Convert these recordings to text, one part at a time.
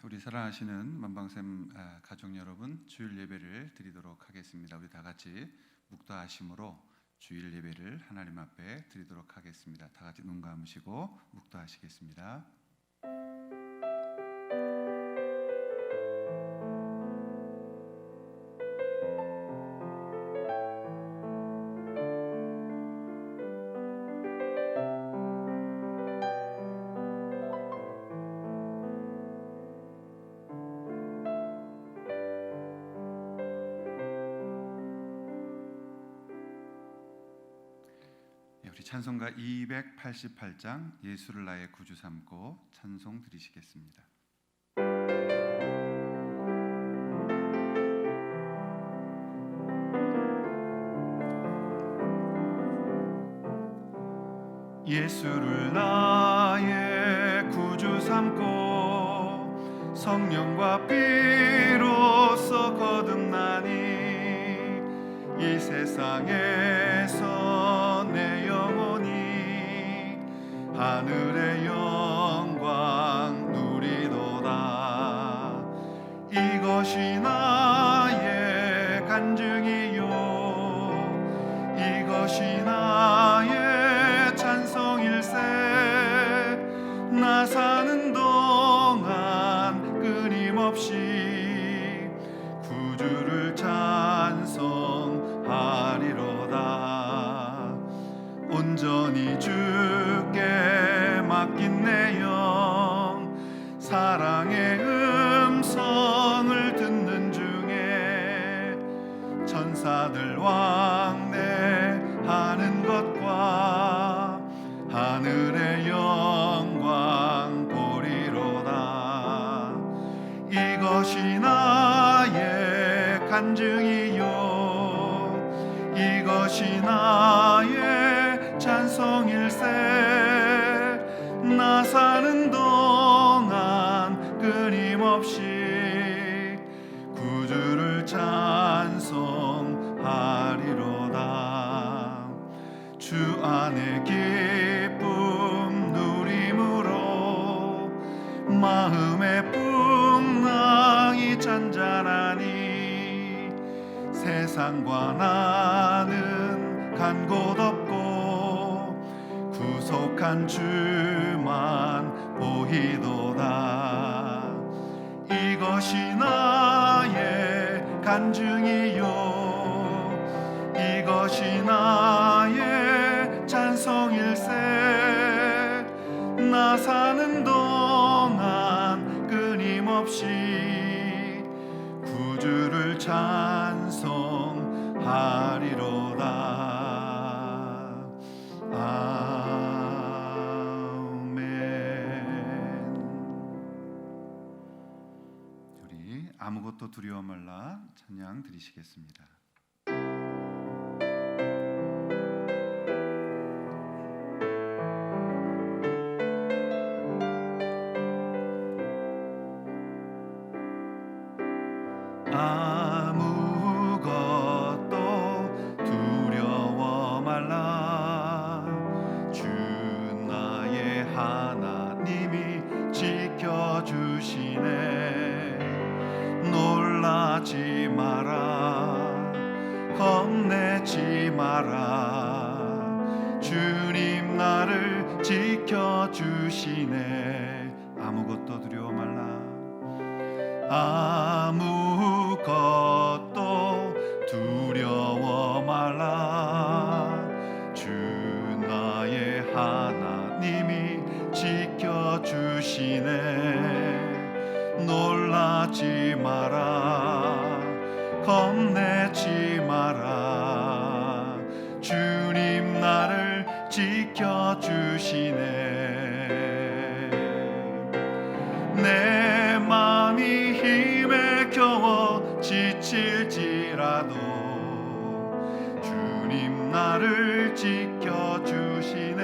우리 사랑하시는 만방샘 가족 여러분, 주일 예배를 드리도록 하겠습니다. 우리 다 같이 묵도하심으로 주일 예배를 하나님 앞에 드리도록 하겠습니다. 다 같이 눈 감으시고 묵도하시겠습니다. 우리 찬송가 288장 예수를 나의 구주 삼고 찬송 드리시겠습니다. 예수를 나의 구주 삼고 성령과 피로써 거듭나니 이 세상에서 내 영혼이 하늘의 영광 누리도다. 이것이 나의 간증이요 이것이 나의 찬송일세. 나 사는 동안 끊임없이 구주를 찬송하리로다. 온전히 주께 맡긴 내 영 사랑의 음성을 듣는 중에 천사들 왕래하는 것과 하늘의 영광 보리로다. 이것이 나의 간증이요 이것이 나의 찬송일세. 나 사는 동안 끊임없이 구주를 찬송하리로다. 주 안에 기쁨 누림으로 마음의 풍랑이 잔잔하니 세상과 나는 간 곳 없고 구속한 주만 보이도다. 이것이 나의 간증이요 이것이 나의 찬송일세. 나 사는 동안 끊임없이 구주를 찬송하리로다. 아멘. 우리 아무것도 두려워 말라 찬양 드리시겠습니다. 아무것도 두려워 말라. 주 나의 하나님이 지켜주시네. 놀라지 마라 겁내지 마라. 주님 나를 지켜주시네. 아무것도 두려워 말라. 아무것도 두려워 말라. 주 나의 하나님이 지켜주시네. 놀라지 마라 겁내지 마라. 주님 나를 지켜주시네. 내 맘이 힘에 겨워 지칠지라도 주님 나를 지켜주시네.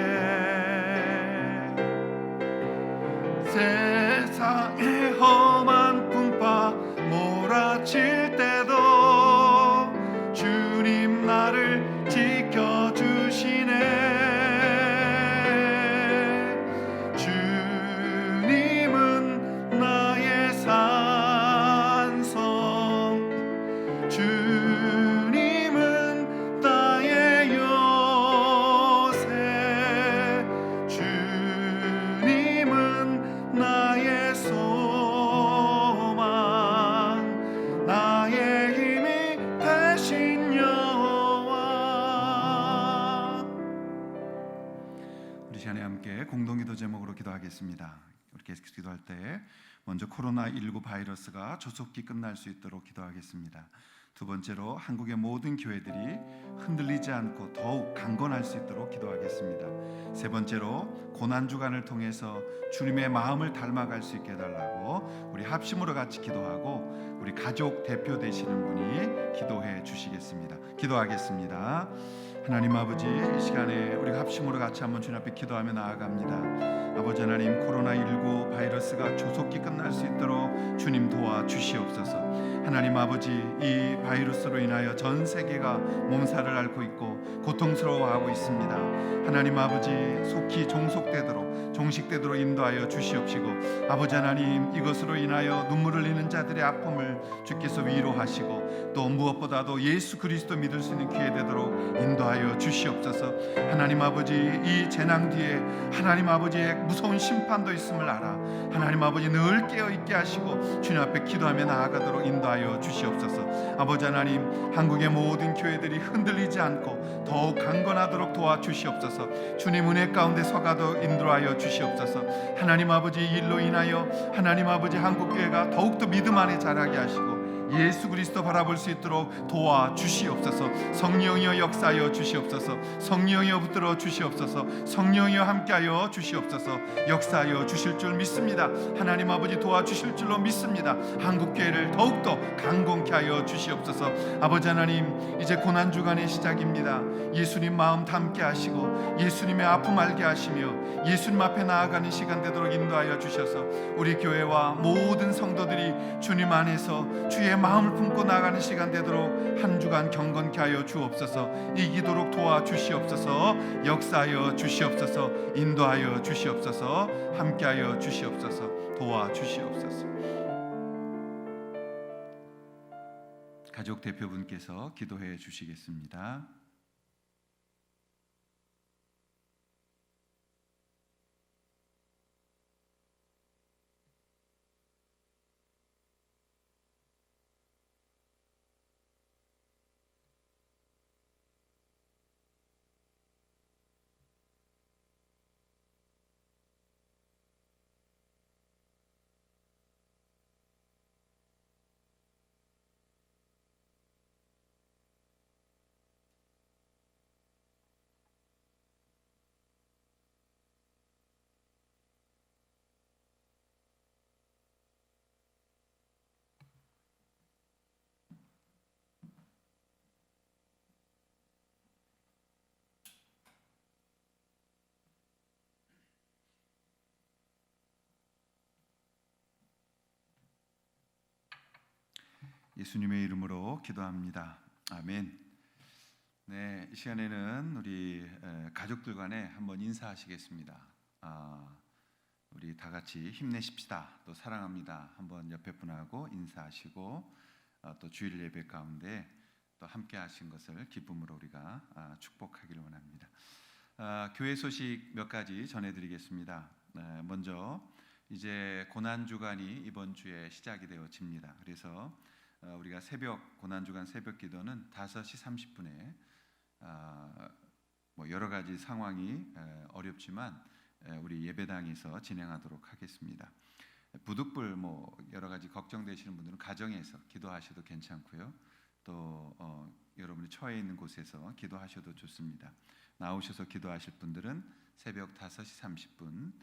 세상의 험한 풍파 몰아칠 때도 주님 나를 지켜주시네. 주님은 나의 삶 시간에 함께 공동기도 제목으로 기도하겠습니다. 이렇게 기도할 때 먼저 코로나19 바이러스가 조속히 끝날 수 있도록 기도하겠습니다. 두 번째로 한국의 모든 교회들이 흔들리지 않고 더욱 강건할 수 있도록 기도하겠습니다. 세 번째로 고난주간을 통해서 주님의 마음을 닮아갈 수 있게 해달라고 우리 합심으로 같이 기도하고 우리 가족 대표 되시는 분이 기도해 주시겠습니다. 기도하겠습니다. 하나님 아버지, 이 시간에 우리가 합심으로 같이 한번 주님 앞에 기도하며 나아갑니다. 아버지 하나님, 코로나19 바이러스가 조속히 끝날 수 있도록 주님 도와주시옵소서. 하나님 아버지, 이 바이러스로 인하여 전 세계가 몸살을 앓고 있고 고통스러워하고 있습니다. 하나님 아버지, 속히 종식되도록 인도하여 주시옵시고, 아버지 하나님, 이것으로 인하여 눈물을 흘리는 자들의 아픔을 주께서 위로하시고 또 무엇보다도 예수 그리스도 믿을 수 있는 기회 되도록 인도하여 주시옵소서. 하나님 아버지, 이 재난 뒤에 하나님 아버지의 무서운 심판도 있음을 알아 하나님 아버지 늘 깨어있게 하시고 주님 앞에 기도하며 나아가도록 인도하여 주시옵소서. 아버지 하나님, 한국의 모든 교회들이 흔들리지 않고 더욱 강건하도록 도와주시옵소서. 주님 은혜 가운데 서가도 인도하여 주시옵소서. 하나님 아버지, 일로 인하여 하나님 아버지 한국교회가 더욱더 믿음 안에 자라게 하시고 예수 그리스도 바라볼 수 있도록 도와주시옵소서. 성령이여 역사하여 주시옵소서. 성령이여 붙들어 주시옵소서. 성령이여 함께하여 주시옵소서. 역사하여 주실 줄 믿습니다. 하나님 아버지, 도와주실 줄로 믿습니다. 한국교회를 더욱더 강건케 하여 주시옵소서. 아버지 하나님, 이제 고난주간의 시작입니다. 예수님 마음 담게 하시고 예수님의 아픔 알게 하시며 예수님 앞에 나아가는 시간 되도록 인도하여 주셔서 우리 교회와 모든 성도들이 주님 안에서 주의 마음을 품고 나가는 시간 되도록 한 주간 경건케 하여 주옵소서. 이기도록 도와주시옵소서. 역사하여 주시옵소서. 인도하여 주시옵소서. 함께하여 주시옵소서. 도와주시옵소서. 가족 대표분께서 기도해 주시겠습니다. 예수님의 이름으로 기도합니다. 아멘. 네, 이 시간에는 우리 가족들 간에 한번 인사하시겠습니다. 우리 다 같이 힘내십시다, 또 사랑합니다 한번 옆에 분하고 인사하시고 또 주일 예배 가운데 또 함께 하신 것을 기쁨으로 우리가 축복하기를 원합니다. 교회 소식 몇 가지 전해드리겠습니다. 먼저 이제 고난주간이 이번 주에 시작이 되어집니다. 그래서 우리가 고난주간 새벽 기도는 5시 30분에 여러 가지 상황이 어렵지만 우리 예배당에서 진행하도록 하겠습니다. 부득불 여러 가지 걱정되시는 분들은 가정에서 기도하셔도 괜찮고요. 또 여러분이 처해 있는 곳에서 기도하셔도 좋습니다. 나오셔서 기도하실 분들은 새벽 5시 30분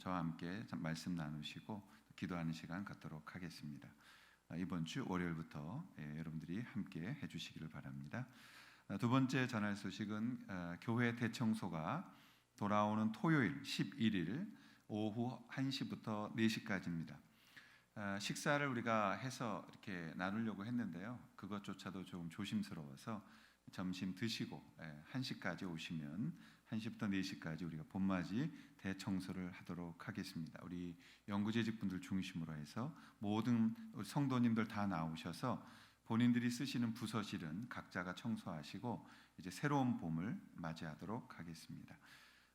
저와 함께 말씀 나누시고 기도하는 시간 갖도록 하겠습니다. 이번 주 월요일부터 여러분들이 함께 해주시기를 바랍니다. 두 번째 전할 소식은 교회 대청소가 돌아오는 토요일 11일 오후 1시부터 4시까지입니다. 식사를 우리가 해서 이렇게 나누려고 했는데요, 그것조차도 조금 조심스러워서 점심 드시고 1시까지 오시면 1시부터 4시까지 우리가 봄맞이 대청소를 하도록 하겠습니다. 우리 영구재직 분들 중심으로 해서 모든 성도님들 다 나오셔서 본인들이 쓰시는 부서실은 각자가 청소하시고 이제 새로운 봄을 맞이하도록 하겠습니다.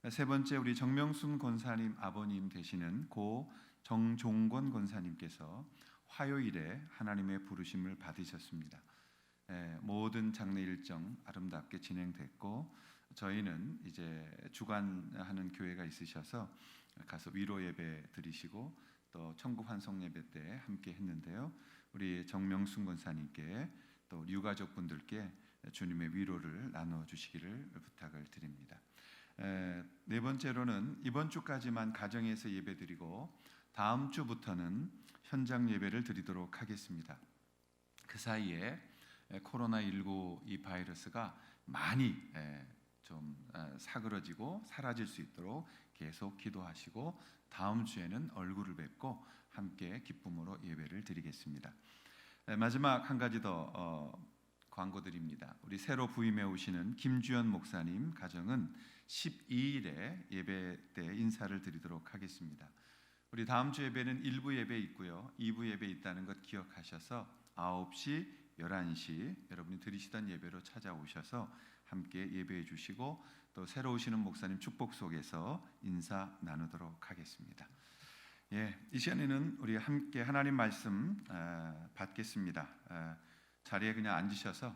세 번째, 우리 정명순 권사님 아버님 되시는 고 정종권 권사님께서 화요일에 하나님의 부르심을 받으셨습니다. 모든 장례 일정 아름답게 진행됐고 저희는 이제 주관하는 교회가 있으셔서 가서 위로 예배 드리시고 또 천국 환송 예배 때 함께 했는데요. 우리 정명순 권사님께 또 유가족분들께 주님의 위로를 나눠 주시기를 부탁을 드립니다. 네 번째로는 이번 주까지만 가정에서 예배 드리고 다음 주부터는 현장 예배를 드리도록 하겠습니다. 그 사이에 코로나19 이 바이러스가 많이 좀 사그러지고 사라질 수 있도록 계속 기도하시고 다음 주에는 얼굴을 뵙고 함께 기쁨으로 예배를 드리겠습니다. 마지막 한 가지 더 광고드립니다. 우리 새로 부임해 오시는 김주연 목사님 가정은 12일에 예배 때 인사를 드리도록 하겠습니다. 우리 다음 주 예배는 1부 예배 있고요. 2부 예배 있다는 것 기억하셔서 9시, 11시 여러분이 드리시던 예배로 찾아오셔서 함께 예배해 주시고 또 새로 오시는 목사님 축복 속에서 인사 나누도록 하겠습니다. 이 시간에는 우리 함께 하나님 말씀 받겠습니다. 자리에 그냥 앉으셔서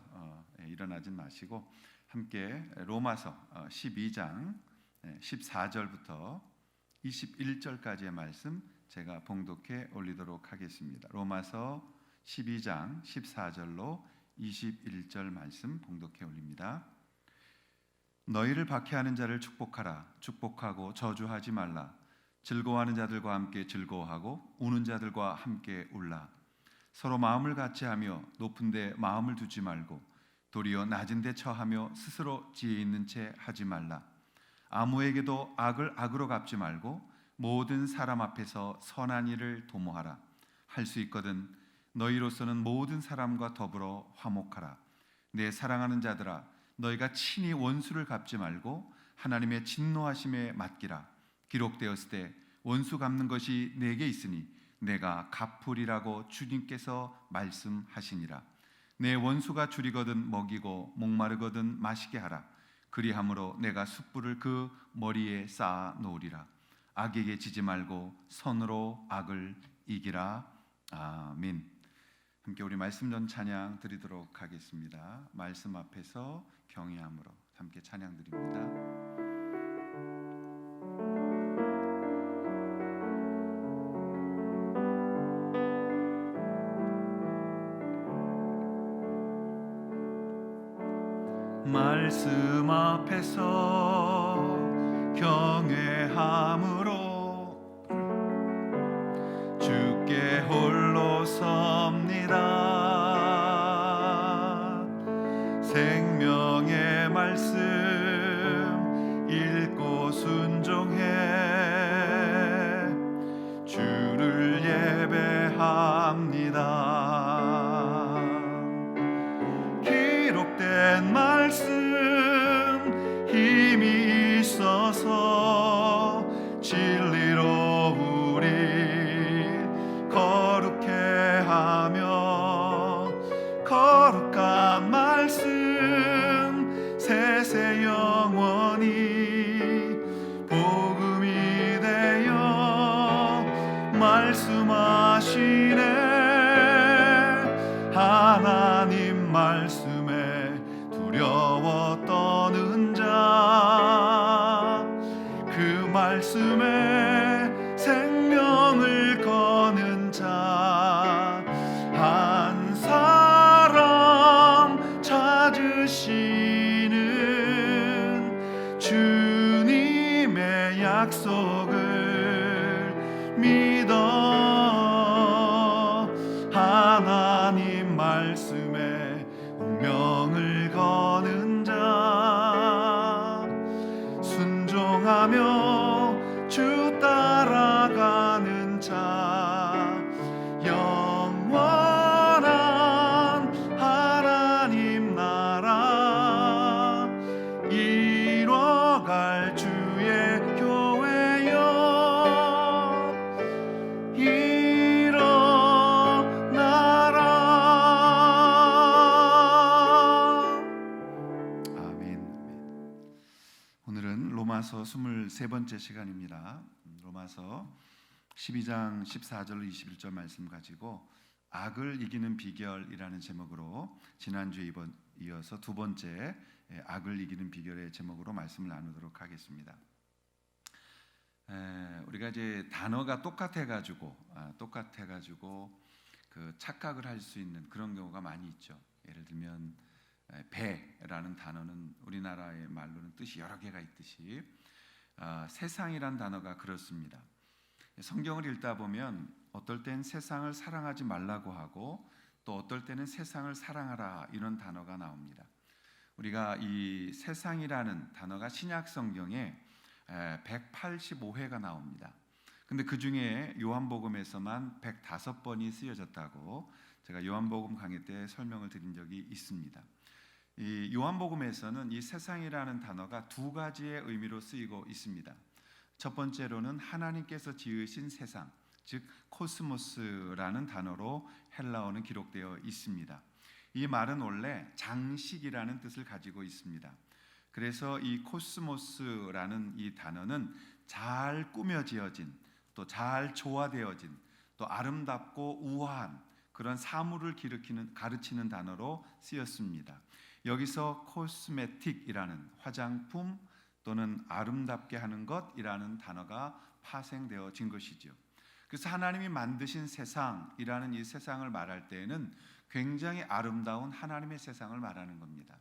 일어나진 마시고 함께 로마서 12장 14절부터 21절까지의 말씀 제가 봉독해 올리도록 하겠습니다. 로마서 12장 14절로 21절 말씀 봉독해 올립니다. 너희를 박해하는 자를 축복하라. 축복하고 저주하지 말라. 즐거워하는 자들과 함께 즐거워하고 우는 자들과 함께 울라. 서로 마음을 같이하며 높은 데 마음을 두지 말고 도리어 낮은 데 처하며 스스로 지혜 있는 채 하지 말라. 아무에게도 악을 악으로 갚지 말고 모든 사람 앞에서 선한 일을 도모하라. 할 수 있거든 너희로서는 모든 사람과 더불어 화목하라. 내 사랑하는 자들아 너희가 친히 원수를 갚지 말고 하나님의 진노하심에 맡기라. 기록되었을 때 원수 갚는 것이 내게 있으니 내가 갚으리라고 주님께서 말씀하시니라. 내 원수가 줄이거든 먹이고 목마르거든 마시게 하라. 그리함으로 내가 숯불을 그 머리에 쌓아 놓으리라. 악에게 지지 말고 선으로 악을 이기라. 아멘. 함께 우리 말씀 전 찬양 드리도록 하겠습니다. 말씀 앞에서 경외함으로 함께 찬양 드립니다. 말씀 앞에서 경외함으로 주께 홀로 섭니다. 생명의 말씀 읽고 순종해 주를 예배합니다. 기록된 말씀 힘이 있어서 진리로 우리 거룩해 하며 거룩한 말씀 세세 영원히 복음이 되어 말씀하시네. 하나님 말씀에 두려워 떠는 자 그 말씀에 생명을 거는 자 한 사람 찾으시는 주님의 약속을 믿어 하나님 말씀에 운명을 거는 자 순종하며 주 따라가는 자 영원한 하나님 나라 이뤄갈 주의 교회여 일어나라. 아멘. 오늘은 로마서 23번째 시간입니다. 로마서 12장 14절로 21절 말씀 가지고 악을 이기는 비결이라는 제목으로 지난주에 이어서 두 번째 악을 이기는 비결의 제목으로 말씀을 나누도록 하겠습니다. 우리가 이제 단어가 똑같아가지고 그 착각을 할 수 있는 그런 경우가 많이 있죠. 예를 들면 배라는 단어는 우리나라의 말로는 뜻이 여러 개가 있듯이 세상이란 단어가 그렇습니다. 성경을 읽다 보면 어떨 땐 세상을 사랑하지 말라고 하고 또 어떨 때는 세상을 사랑하라 이런 단어가 나옵니다. 우리가 이 세상이라는 단어가 신약 성경에 185회가 나옵니다. 근데 그 중에 요한복음에서만 105번이 쓰여졌다고 제가 요한복음 강의 때 설명을 드린 적이 있습니다. 이 요한복음에서는 이 세상이라는 단어가 두 가지의 의미로 쓰이고 있습니다. 첫 번째로는 하나님께서 지으신 세상, 즉 코스모스라는 단어로 헬라어는 기록되어 있습니다. 이 말은 원래 장식이라는 뜻을 가지고 있습니다. 그래서 이 코스모스라는 이 단어는 잘 꾸며 지어진, 또 잘 조화되어진, 또 아름답고 우아한 그런 사물을 가르치는 단어로 쓰였습니다. 여기서 코스메틱이라는 화장품 또는 아름답게 하는 것이라는 단어가 파생되어진 것이죠. 그래서 하나님이 만드신 세상이라는 이 세상을 말할 때에는 굉장히 아름다운 하나님의 세상을 말하는 겁니다.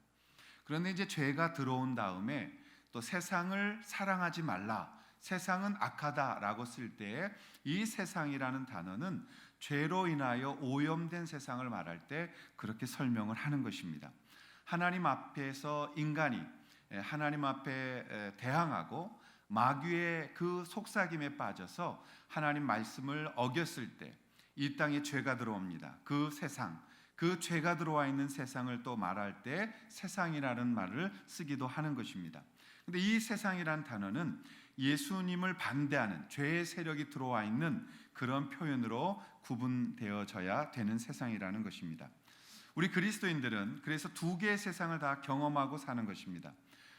그런데 이제 죄가 들어온 다음에 또 세상을 사랑하지 말라, 세상은 악하다라고 쓸 때 이 세상이라는 단어는 죄로 인하여 오염된 세상을 말할 때 그렇게 설명을 하는 것입니다. 하나님 앞에서 인간이 하나님 앞에 대항하고 마귀의 그 속삭임에 빠져서 하나님 말씀을 어겼을 때 이 땅에 죄가 들어옵니다. 그 세상, 그 죄가 들어와 있는 세상을 또 말할 때 세상이라는 말을 쓰기도 하는 것입니다. 근데 이 세상이란 단어는 예수님을 반대하는 죄의 세력이 들어와 있는 그런 표현으로 구분되어져야 되는 세상이라는 것입니다. 우리 그리스도인들은 그래서 두 개의 세상을 다 경험하고 사는 것입니다.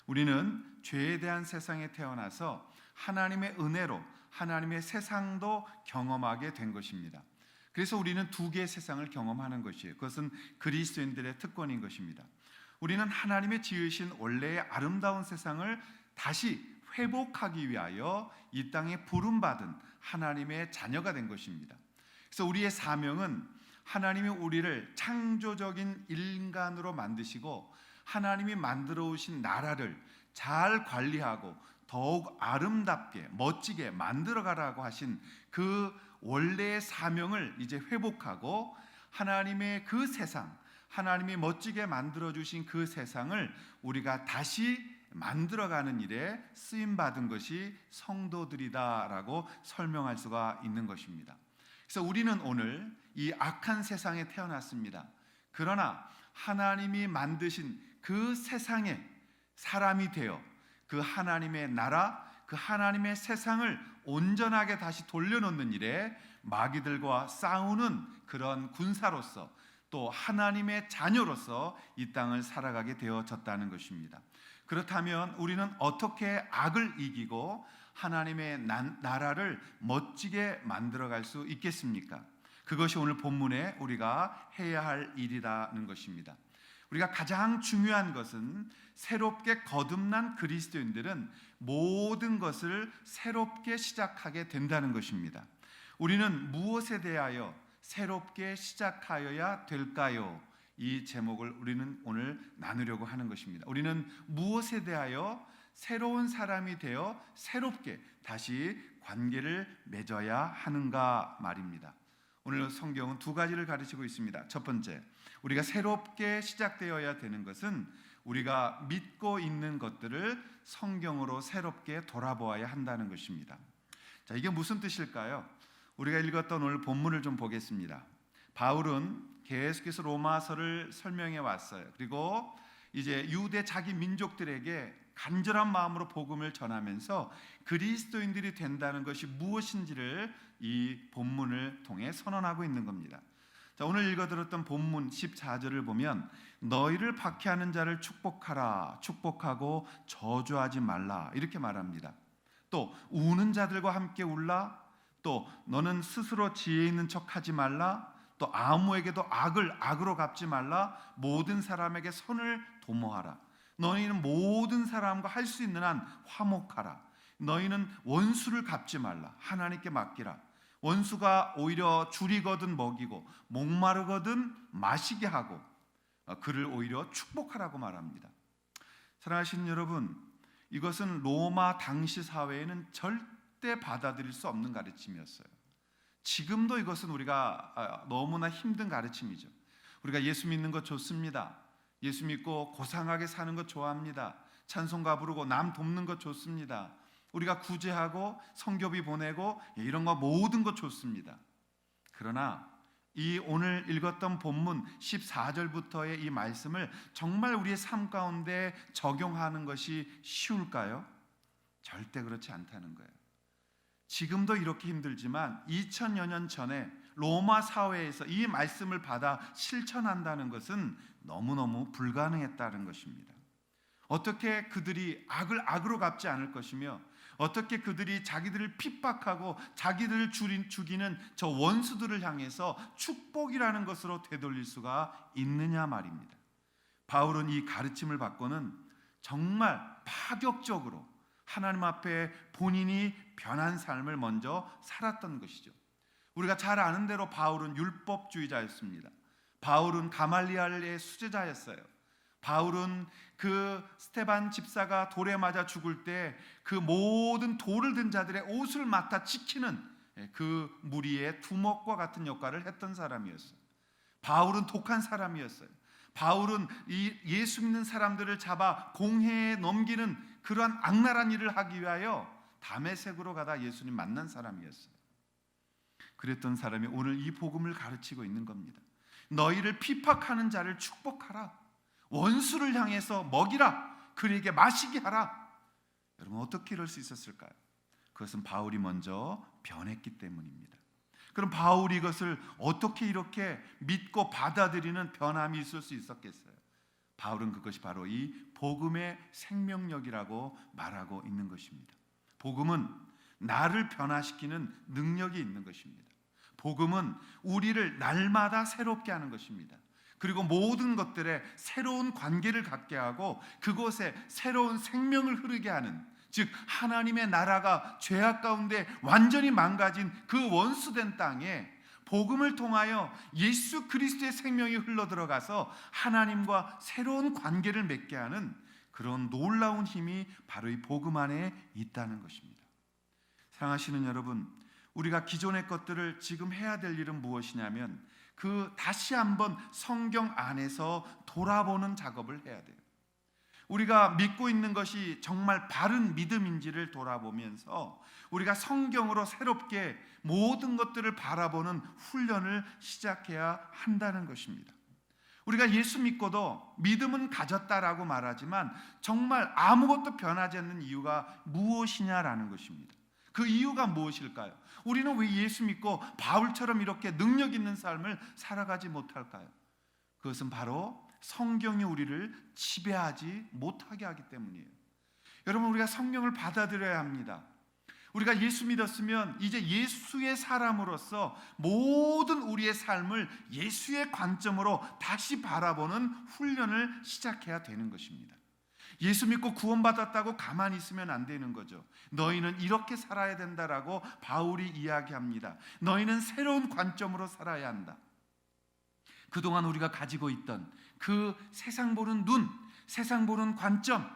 우리는 죄에 대한 세상에 태어나서 하나님의 은혜로 하나님의 세상도 경험하게 된 것입니다. 그래서 우리는 두 개의 세상을 경험하는 것이에요. 그것은 그리스도인들의 특권인 것입니다. 우리는 하나님의 지으신 원래의 아름다운 세상을 다시 회복하기 위하여 이 땅에 부름받은 하나님의 자녀가 된 것입니다. 그래서 우리의 사명은 하나님이 우리를 창조적인 인간으로 만드시고 하나님이 만들어 오신 나라를 잘 관리하고 더욱 아름답게 멋지게 만들어 가라고 하신 그 원래의 사명을 이제 회복하고 하나님의 그 세상, 하나님이 멋지게 만들어 주신 그 세상을 우리가 다시 만들어가는 일에 쓰임받은 것이 성도들이다라고 설명할 수가 있는 것입니다. 그래서 우리는 오늘 이 악한 세상에 태어났습니다. 그러나 하나님이 만드신 그 세상에 사람이 되어 그 하나님의 나라, 그 하나님의 세상을 온전하게 다시 돌려놓는 일에 마귀들과 싸우는 그런 군사로서 또 하나님의 자녀로서 이 땅을 살아가게 되어졌다는 것입니다. 그렇다면 우리는 어떻게 악을 이기고 하나님의 나라를 멋지게 만들어갈 수 있겠습니까? 그것이 오늘 본문에 우리가 해야 할 일이라는 것입니다. 우리가 가장 중요한 것은 새롭게 거듭난 그리스도인들은 모든 것을 새롭게 시작하게 된다는 것입니다. 우리는 무엇에 대하여 새롭게 시작하여야 될까요? 이 제목을 우리는 오늘 나누려고 하는 것입니다. 우리는 무엇에 대하여 새로운 사람이 되어 새롭게 다시 관계를 맺어야 하는가 말입니다. 오늘 성경은 두 가지를 가르치고 있습니다. 첫 번째, 우리가 새롭게 시작되어야 되는 것은 우리가 믿고 있는 것들을 성경으로 새롭게 돌아보아야 한다는 것입니다. 자, 이게 무슨 뜻일까요? 우리가 읽었던 오늘 본문을 좀 보겠습니다. 바울은 계속해서 로마서를 설명해 왔어요. 그리고 이제 유대 자기 민족들에게 간절한 마음으로 복음을 전하면서 그리스도인들이 된다는 것이 무엇인지를 이 본문을 통해 선언하고 있는 겁니다. 자, 오늘 읽어들었던 본문 14절을 보면 너희를 박해하는 자를 축복하라, 축복하고 저주하지 말라 이렇게 말합니다. 또 우는 자들과 함께 울라, 또 너는 스스로 지혜 있는 척하지 말라, 또 아무에게도 악을 악으로 갚지 말라, 모든 사람에게 선을 도모하라. 너희는 모든 사람과 할 수 있는 한 화목하라. 너희는 원수를 갚지 말라. 하나님께 맡기라. 원수가 오히려 줄이거든 먹이고 목마르거든 마시게 하고 그를 오히려 축복하라고 말합니다. 사랑하시는 여러분, 이것은 로마 당시 사회에는 절대 받아들일 수 없는 가르침이었어요. 지금도 이것은 우리가 너무나 힘든 가르침이죠. 우리가 예수 믿는 것 좋습니다. 예수 믿고 고상하게 사는 것 좋아합니다. 찬송가 부르고 남 돕는 것 좋습니다. 우리가 구제하고 성교비 보내고 이런 거 모든 것 좋습니다. 그러나 이 오늘 읽었던 본문 14절부터의 이 말씀을 정말 우리의 삶 가운데 적용하는 것이 쉬울까요? 절대 그렇지 않다는 거예요. 지금도 이렇게 힘들지만 2000여 년 전에 로마 사회에서 이 말씀을 받아 실천한다는 것은 너무너무 불가능했다는 것입니다. 어떻게 그들이 악을 악으로 갚지 않을 것이며 어떻게 그들이 자기들을 핍박하고 자기들을 죽이는 저 원수들을 향해서 축복이라는 것으로 되돌릴 수가 있느냐 말입니다. 바울은 이 가르침을 받고는 정말 파격적으로 하나님 앞에 본인이 변한 삶을 먼저 살았던 것이죠. 우리가 잘 아는 대로 바울은 율법주의자였습니다. 바울은 가말리알의 수제자였어요. 바울은 그 스테반 집사가 돌에 맞아 죽을 때 그 모든 돌을 든 자들의 옷을 맡아 지키는 그 무리의 두목과 같은 역할을 했던 사람이었어요. 바울은 독한 사람이었어요. 바울은 이 예수 믿는 사람들을 잡아 공회에 넘기는 그러한 악랄한 일을 하기 위하여 다메섹으로 가다 예수님 만난 사람이었어요. 그랬던 사람이 오늘 이 복음을 가르치고 있는 겁니다. 너희를 핍박하는 자를 축복하라. 원수를 향해서 먹이라. 그에게 마시게 하라. 여러분 어떻게 이럴 수 있었을까요? 그것은 바울이 먼저 변했기 때문입니다. 그럼 바울이 이것을 어떻게 이렇게 믿고 받아들이는 변함이 있을 수 있었겠어요? 바울은 그것이 바로 이 복음의 생명력이라고 말하고 있는 것입니다. 복음은 나를 변화시키는 능력이 있는 것입니다. 복음은 우리를 날마다 새롭게 하는 것입니다. 그리고 모든 것들에 새로운 관계를 갖게 하고 그곳에 새로운 생명을 흐르게 하는, 즉 하나님의 나라가 죄악 가운데 완전히 망가진 그 원수된 땅에 복음을 통하여 예수 그리스도의 생명이 흘러들어가서 하나님과 새로운 관계를 맺게 하는 그런 놀라운 힘이 바로 이 복음 안에 있다는 것입니다. 사랑하시는 여러분, 우리가 기존의 것들을 지금 해야 될 일은 무엇이냐면 다시 한번 성경 안에서 돌아보는 작업을 해야 돼요. 우리가 믿고 있는 것이 정말 바른 믿음인지를 돌아보면서 우리가 성경으로 새롭게 모든 것들을 바라보는 훈련을 시작해야 한다는 것입니다. 우리가 예수 믿고도 믿음은 가졌다라고 말하지만 정말 아무것도 변하지 않는 이유가 무엇이냐라는 것입니다. 그 이유가 무엇일까요? 우리는 왜 예수 믿고 바울처럼 이렇게 능력 있는 삶을 살아가지 못할까요? 그것은 바로 성경이 우리를 지배하지 못하게 하기 때문이에요. 여러분, 우리가 성경을 받아들여야 합니다. 우리가 예수 믿었으면 이제 예수의 사람으로서 모든 우리의 삶을 예수의 관점으로 다시 바라보는 훈련을 시작해야 되는 것입니다. 예수 믿고 구원받았다고 가만히 있으면 안 되는 거죠. 너희는 이렇게 살아야 된다라고 바울이 이야기합니다. 너희는 새로운 관점으로 살아야 한다. 그동안 우리가 가지고 있던 그 세상 보는 눈, 세상 보는 관점,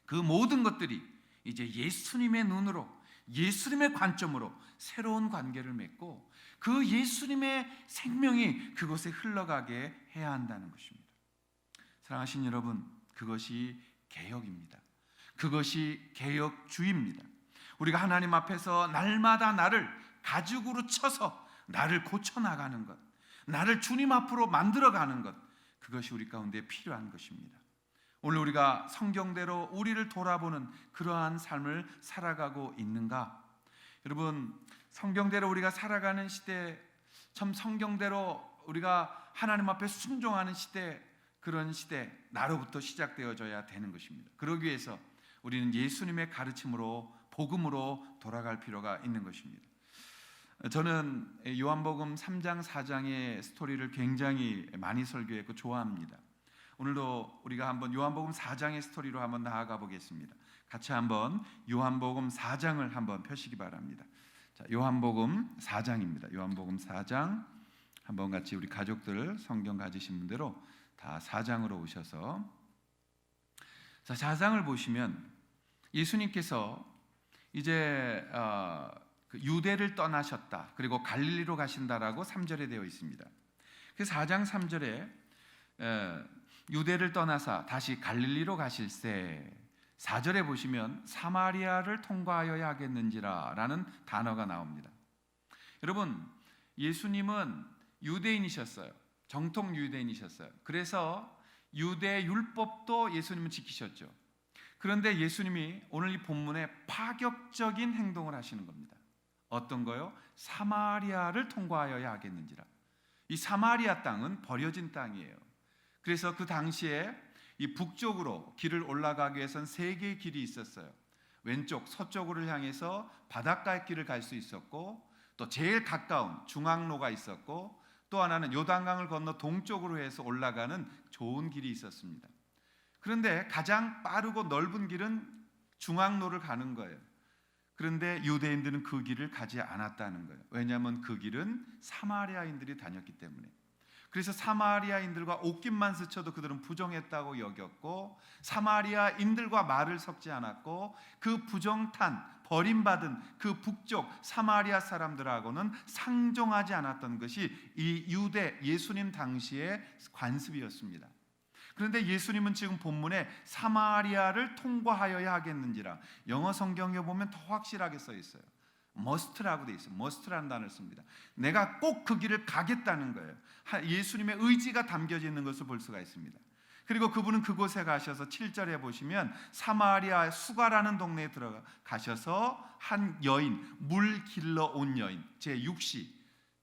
그 모든 것들이 이제 예수님의 눈으로, 예수님의 관점으로 새로운 관계를 맺고 그 예수님의 생명이 그곳에 흘러가게 해야 한다는 것입니다. 사랑하신 여러분, 그것이 개혁입니다. 그것이 개혁주의입니다. 우리가 하나님 앞에서 날마다 나를 가죽으로 쳐서 나를 고쳐나가는 것, 나를 주님 앞으로 만들어가는 것, 그것이 우리 가운데 필요한 것입니다. 오늘 우리가 성경대로 우리를 돌아보는 그러한 삶을 살아가고 있는가? 여러분, 성경대로 우리가 살아가는 시대, 참 성경대로 우리가 하나님 앞에 순종하는 시대, 그런 시대 나로부터 시작되어져야 되는 것입니다. 그러기 위해서 우리는 예수님의 가르침으로, 복음으로 돌아갈 필요가 있는 것입니다. 저는 요한복음 3장 4장의 스토리를 굉장히 많이 설교했고 좋아합니다. 오늘도 우리가 한번 요한복음 4장의 스토리로 한번 나아가 보겠습니다. 같이 한번 요한복음 4장을 한번 펴시기 바랍니다. 자, 요한복음 4장입니다. 요한복음 4장 한번 같이 우리 가족들 성경 가지신 분대로 다 4장으로 오셔서, 자, 4장을 보시면 예수님께서 이제 유대를 떠나셨다, 그리고 갈릴리로 가신다라고 3절에 되어 있습니다. 그 4장 3절에 유대를 떠나사 다시 갈릴리로 가실새, 4절에 보시면 사마리아를 통과하여야 하겠는지라 라는 단어가 나옵니다. 여러분, 예수님은 유대인이셨어요. 정통 유대인이셨어요. 그래서 유대 율법도 예수님은 지키셨죠. 그런데 예수님이 오늘 이 본문에 파격적인 행동을 하시는 겁니다. 어떤 거요? 사마리아를 통과하여야 하겠는지라. 이 사마리아 땅은 버려진 땅이에요. 그래서 그 당시에 이 북쪽으로 길을 올라가기 위해서는 세 개의 길이 있었어요. 왼쪽 서쪽으로 향해서 바닷가의 길을 갈 수 있었고, 또 제일 가까운 중앙로가 있었고, 또 하나는 요단강을 건너 동쪽으로 해서 올라가는 좋은 길이 있었습니다. 그런데 가장 빠르고 넓은 길은 중앙로를 가는 거예요. 그런데 유대인들은 그 길을 가지 않았다는 거예요. 왜냐하면 그 길은 사마리아인들이 다녔기 때문에. 그래서 사마리아인들과 옷깃만 스쳐도 그들은 부정했다고 여겼고, 사마리아인들과 말을 섞지 않았고, 그 부정탄 버림받은 그 북쪽 사마리아 사람들하고는 상종하지 않았던 것이 이 유대 예수님 당시의 관습이었습니다. 그런데 예수님은 지금 본문에 사마리아를 통과하여야 하겠는지라, 영어 성경에 보면 더 확실하게 써 있어요. must라고 돼 있어요. must라는 단어를 씁니다. 내가 꼭 그 길을 가겠다는 거예요. 예수님의 의지가 담겨져 있는 것을 볼 수가 있습니다. 그리고 그분은 그곳에 가셔서 7절에 보시면 사마리아 수가라는 동네에 들어가셔서 한 여인, 물 길러 온 여인, 제6시,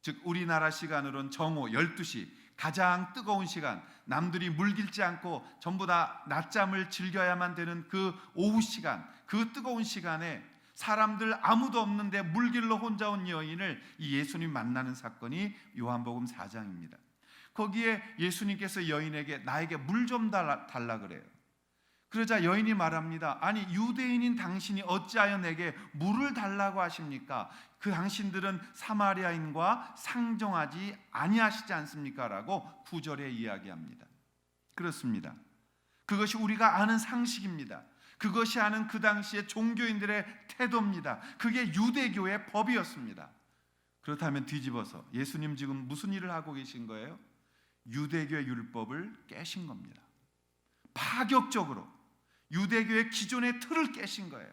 즉 우리나라 시간으로는 정오 12시, 가장 뜨거운 시간, 남들이 물 길지 않고 전부 다 낮잠을 즐겨야만 되는 그 오후 시간, 그 뜨거운 시간에 사람들 아무도 없는데 물 길러 혼자 온 여인을 이 예수님 만나는 사건이 요한복음 4장입니다. 거기에 예수님께서 여인에게 나에게 물 좀 달라 그래요. 그러자 여인이 말합니다. 아니, 유대인인 당신이 어찌하여 내게 물을 달라고 하십니까? 그 당신들은 사마리아인과 상종하지 아니하시지 않습니까? 라고 9절에 이야기합니다. 그렇습니다. 그것이 우리가 아는 상식입니다. 그것이 아는 그 당시의 종교인들의 태도입니다. 그게 유대교의 법이었습니다. 그렇다면 뒤집어서 예수님 지금 무슨 일을 하고 계신 거예요? 유대교의 율법을 깨신 겁니다. 파격적으로 유대교의 기존의 틀을 깨신 거예요.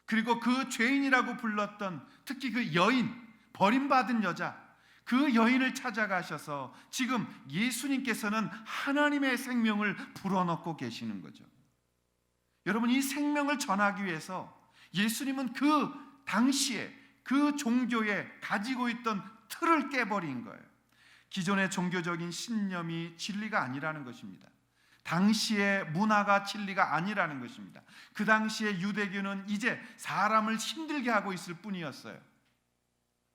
그리고 그 죄인이라고 불렀던, 특히 그 여인, 버림받은 여자, 그 여인을 찾아가셔서 지금 예수님께서는 하나님의 생명을 불어넣고 계시는 거죠. 여러분, 이 생명을 전하기 위해서 예수님은 그 당시에 그 종교에 가지고 있던 틀을 깨버린 거예요. 기존의 종교적인 신념이 진리가 아니라는 것입니다. 당시의 문화가 진리가 아니라는 것입니다. 그 당시의 유대교는 이제 사람을 힘들게 하고 있을 뿐이었어요.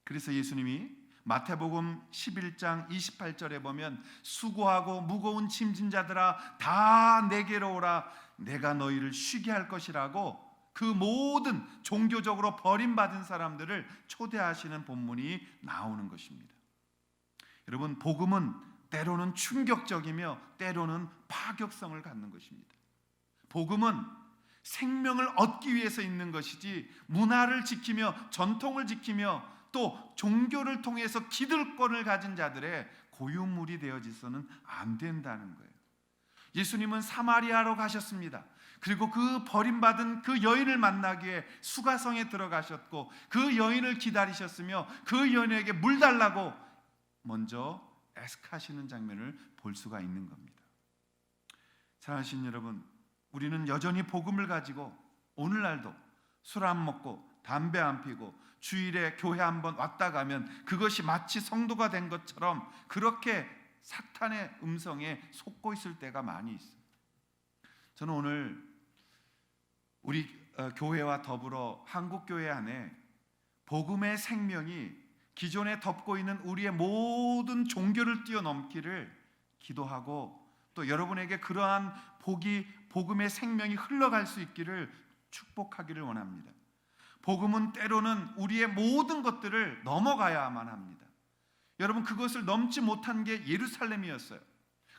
그래서 예수님이 마태복음 11장 28절에 보면 수고하고 무거운 짐진 자들아 다 내게로 오라, 내가 너희를 쉬게 할 것이라고 그 모든 종교적으로 버림받은 사람들을 초대하시는 본문이 나오는 것입니다. 여러분, 복음은 때로는 충격적이며 때로는 파격성을 갖는 것입니다. 복음은 생명을 얻기 위해서 있는 것이지 문화를 지키며 전통을 지키며 또 종교를 통해서 기득권을 가진 자들의 고유물이 되어지서는 안 된다는 거예요. 예수님은 사마리아로 가셨습니다. 그리고 그 버림받은 그 여인을 만나기 위해 수가성에 들어가셨고 그 여인을 기다리셨으며 그 여인에게 물 달라고 먼저 애석하시는 장면을 볼 수가 있는 겁니다. 사랑하시는 여러분, 우리는 여전히 복음을 가지고 오늘날도 술 안 먹고 담배 안 피고 주일에 교회 한번 왔다 가면 그것이 마치 성도가 된 것처럼 그렇게 사탄의 음성에 속고 있을 때가 많이 있어요. 저는 오늘 우리 교회와 더불어 한국교회 안에 복음의 생명이 기존에 덮고 있는 우리의 모든 종교를 뛰어넘기를 기도하고 또 여러분에게 그러한 복음의 생명이 흘러갈 수 있기를 축복하기를 원합니다. 복음은 때로는 우리의 모든 것들을 넘어가야만 합니다. 여러분, 그것을 넘지 못한 게 예루살렘이었어요.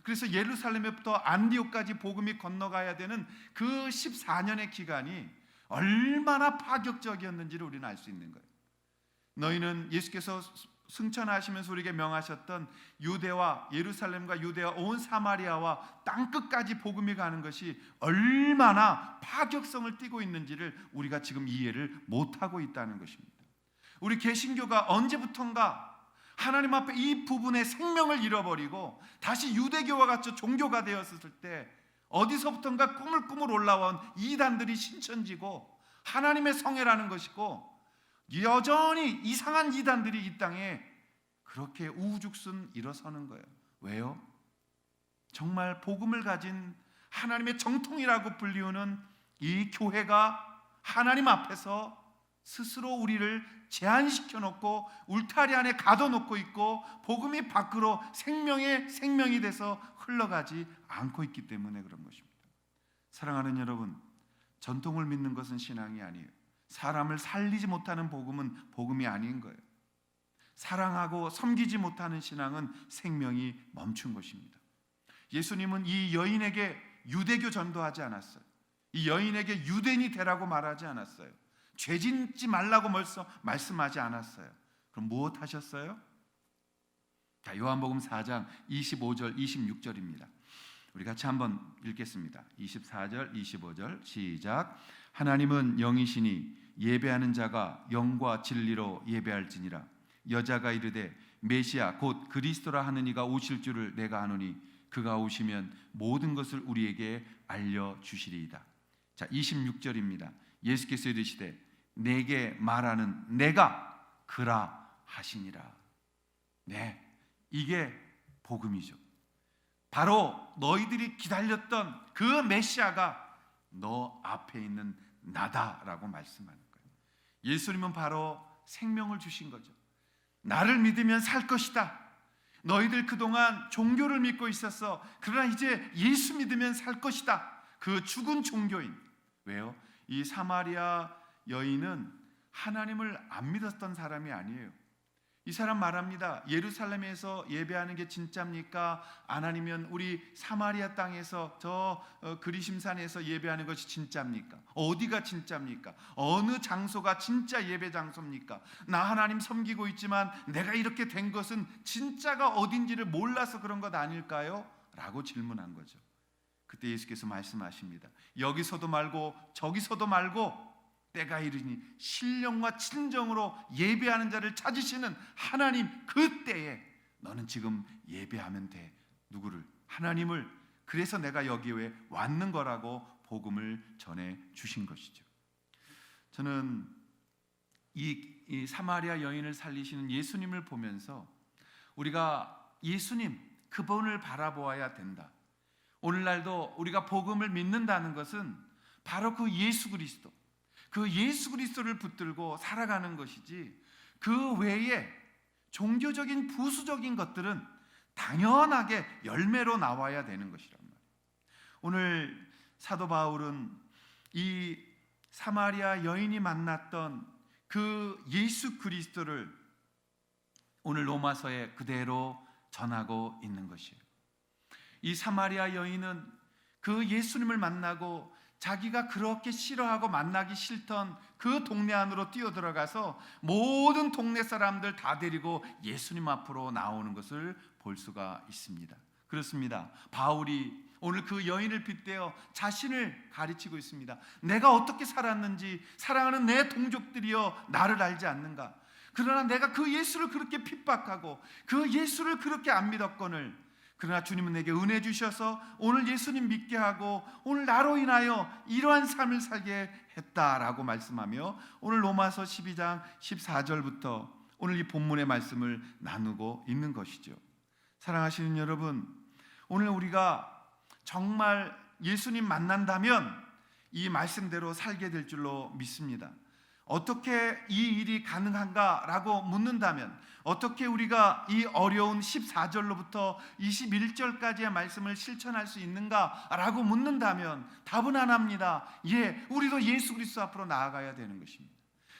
그래서 예루살렘부터 안디옥까지 복음이 건너가야 되는 그 14년의 기간이 얼마나 파격적이었는지를 우리는 알 수 있는 거예요. 너희는 예수께서 승천하시면서 우리에게 명하셨던 유대와 예루살렘과 유대와 온 사마리아와 땅끝까지 복음이 가는 것이 얼마나 파격성을 띠고 있는지를 우리가 지금 이해를 못하고 있다는 것입니다. 우리 개신교가 언제부턴가 하나님 앞에 이 부분의 생명을 잃어버리고 다시 유대교와 같이 종교가 되었을 때 어디서부턴가 꾸물꾸물 올라온 이단들이 신천지고 하나님의 성회라는 것이고, 여전히 이상한 이단들이 이 땅에 그렇게 우후죽순 일어서는 거예요. 왜요? 정말 복음을 가진 하나님의 정통이라고 불리우는 이 교회가 하나님 앞에서 스스로 우리를 제한시켜 놓고 울타리 안에 가둬놓고 있고 복음이 밖으로 생명이 돼서 흘러가지 않고 있기 때문에 그런 것입니다. 사랑하는 여러분, 전통을 믿는 것은 신앙이 아니에요. 사람을 살리지 못하는 복음은 복음이 아닌 거예요. 사랑하고 섬기지 못하는 신앙은 생명이 멈춘 것입니다. 예수님은 이 여인에게 유대교 전도하지 않았어요. 이 여인에게 유대인이 되라고 말하지 않았어요. 죄 짓지 말라고 벌써 말씀하지 않았어요. 그럼 무엇 하셨어요? 자, 요한복음 4장 25절 26절입니다. 우리 같이 한번 읽겠습니다. 24절 25절 시작. 하나님은 영이시니 예배하는 자가 영과 진리로 예배할지니라. 여자가 이르되 메시아 곧 그리스도라 하는 이가 오실 줄을 내가 아노니 그가 오시면 모든 것을 우리에게 알려주시리이다. 자, 26절입니다. 예수께서 이르시되 내게 말하는 내가 그라 하시니라. 네, 이게 복음이죠. 바로 너희들이 기다렸던 그 메시아가 너 앞에 있는 나다라고 말씀하는 거예요. 예수님은 바로 생명을 주신 거죠. 나를 믿으면 살 것이다. 너희들 그동안 종교를 믿고 있었어. 그러나 이제 예수 믿으면 살 것이다. 그 죽은 종교인. 왜요? 이 사마리아 여인은 하나님을 안 믿었던 사람이 아니에요. 이 사람 말합니다. 예루살렘에서 예배하는 게 진짜입니까? 안 아니면 우리 사마리아 땅에서 저 그리심산에서 예배하는 것이 진짜입니까? 어디가 진짜입니까? 어느 장소가 진짜 예배 장소입니까? 나 하나님 섬기고 있지만 내가 이렇게 된 것은 진짜가 어딘지를 몰라서 그런 것 아닐까요? 라고 질문한 거죠. 그때 예수께서 말씀하십니다. 여기서도 말고 저기서도 말고 때가 이르니 신령과 친정으로 예배하는 자를 찾으시는 하나님, 그 때에 너는 지금 예배하면 돼. 누구를? 하나님을. 그래서 내가 여기에 왔는 거라고 복음을 전해 주신 것이죠. 저는 이 사마리아 여인을 살리시는 예수님을 보면서 우리가 예수님, 그분을 바라보아야 된다. 오늘날도 우리가 복음을 믿는다는 것은 바로 그 예수 그리스도, 그 예수 그리스도를 붙들고 살아가는 것이지, 그 외에 종교적인 부수적인 것들은 당연하게 열매로 나와야 되는 것이란 말이에요. 오늘 사도 바울은 이 사마리아 여인이 만났던 그 예수 그리스도를 오늘 로마서에 그대로 전하고 있는 것이에요. 이 사마리아 여인은 그 예수님을 만나고 자기가 그렇게 싫어하고 만나기 싫던 그 동네 안으로 뛰어들어가서 모든 동네 사람들 다 데리고 예수님 앞으로 나오는 것을 볼 수가 있습니다. 그렇습니다. 바울이 오늘 그 여인을 빗대어 자신을 가르치고 있습니다. 내가 어떻게 살았는지 사랑하는 내 동족들이여 나를 알지 않는가? 그러나 내가 그 예수를 그렇게 핍박하고 그 예수를 그렇게 안 믿었거늘, 그러나 주님은 내게 은혜 주셔서 오늘 예수님 믿게 하고 오늘 나로 인하여 이러한 삶을 살게 했다라고 말씀하며 오늘 로마서 12장 14절부터 오늘 이 본문의 말씀을 나누고 있는 것이죠. 사랑하시는 여러분, 오늘 우리가 정말 예수님 만난다면 이 말씀대로 살게 될 줄로 믿습니다. 어떻게 이 일이 가능한가라고 묻는다면, 어떻게 우리가 이 어려운 14절로부터 21절까지의 말씀을 실천할 수 있는가라고 묻는다면 답은 하나입니다. 예, 우리도 예수 그리스도 앞으로 나아가야 되는 것입니다.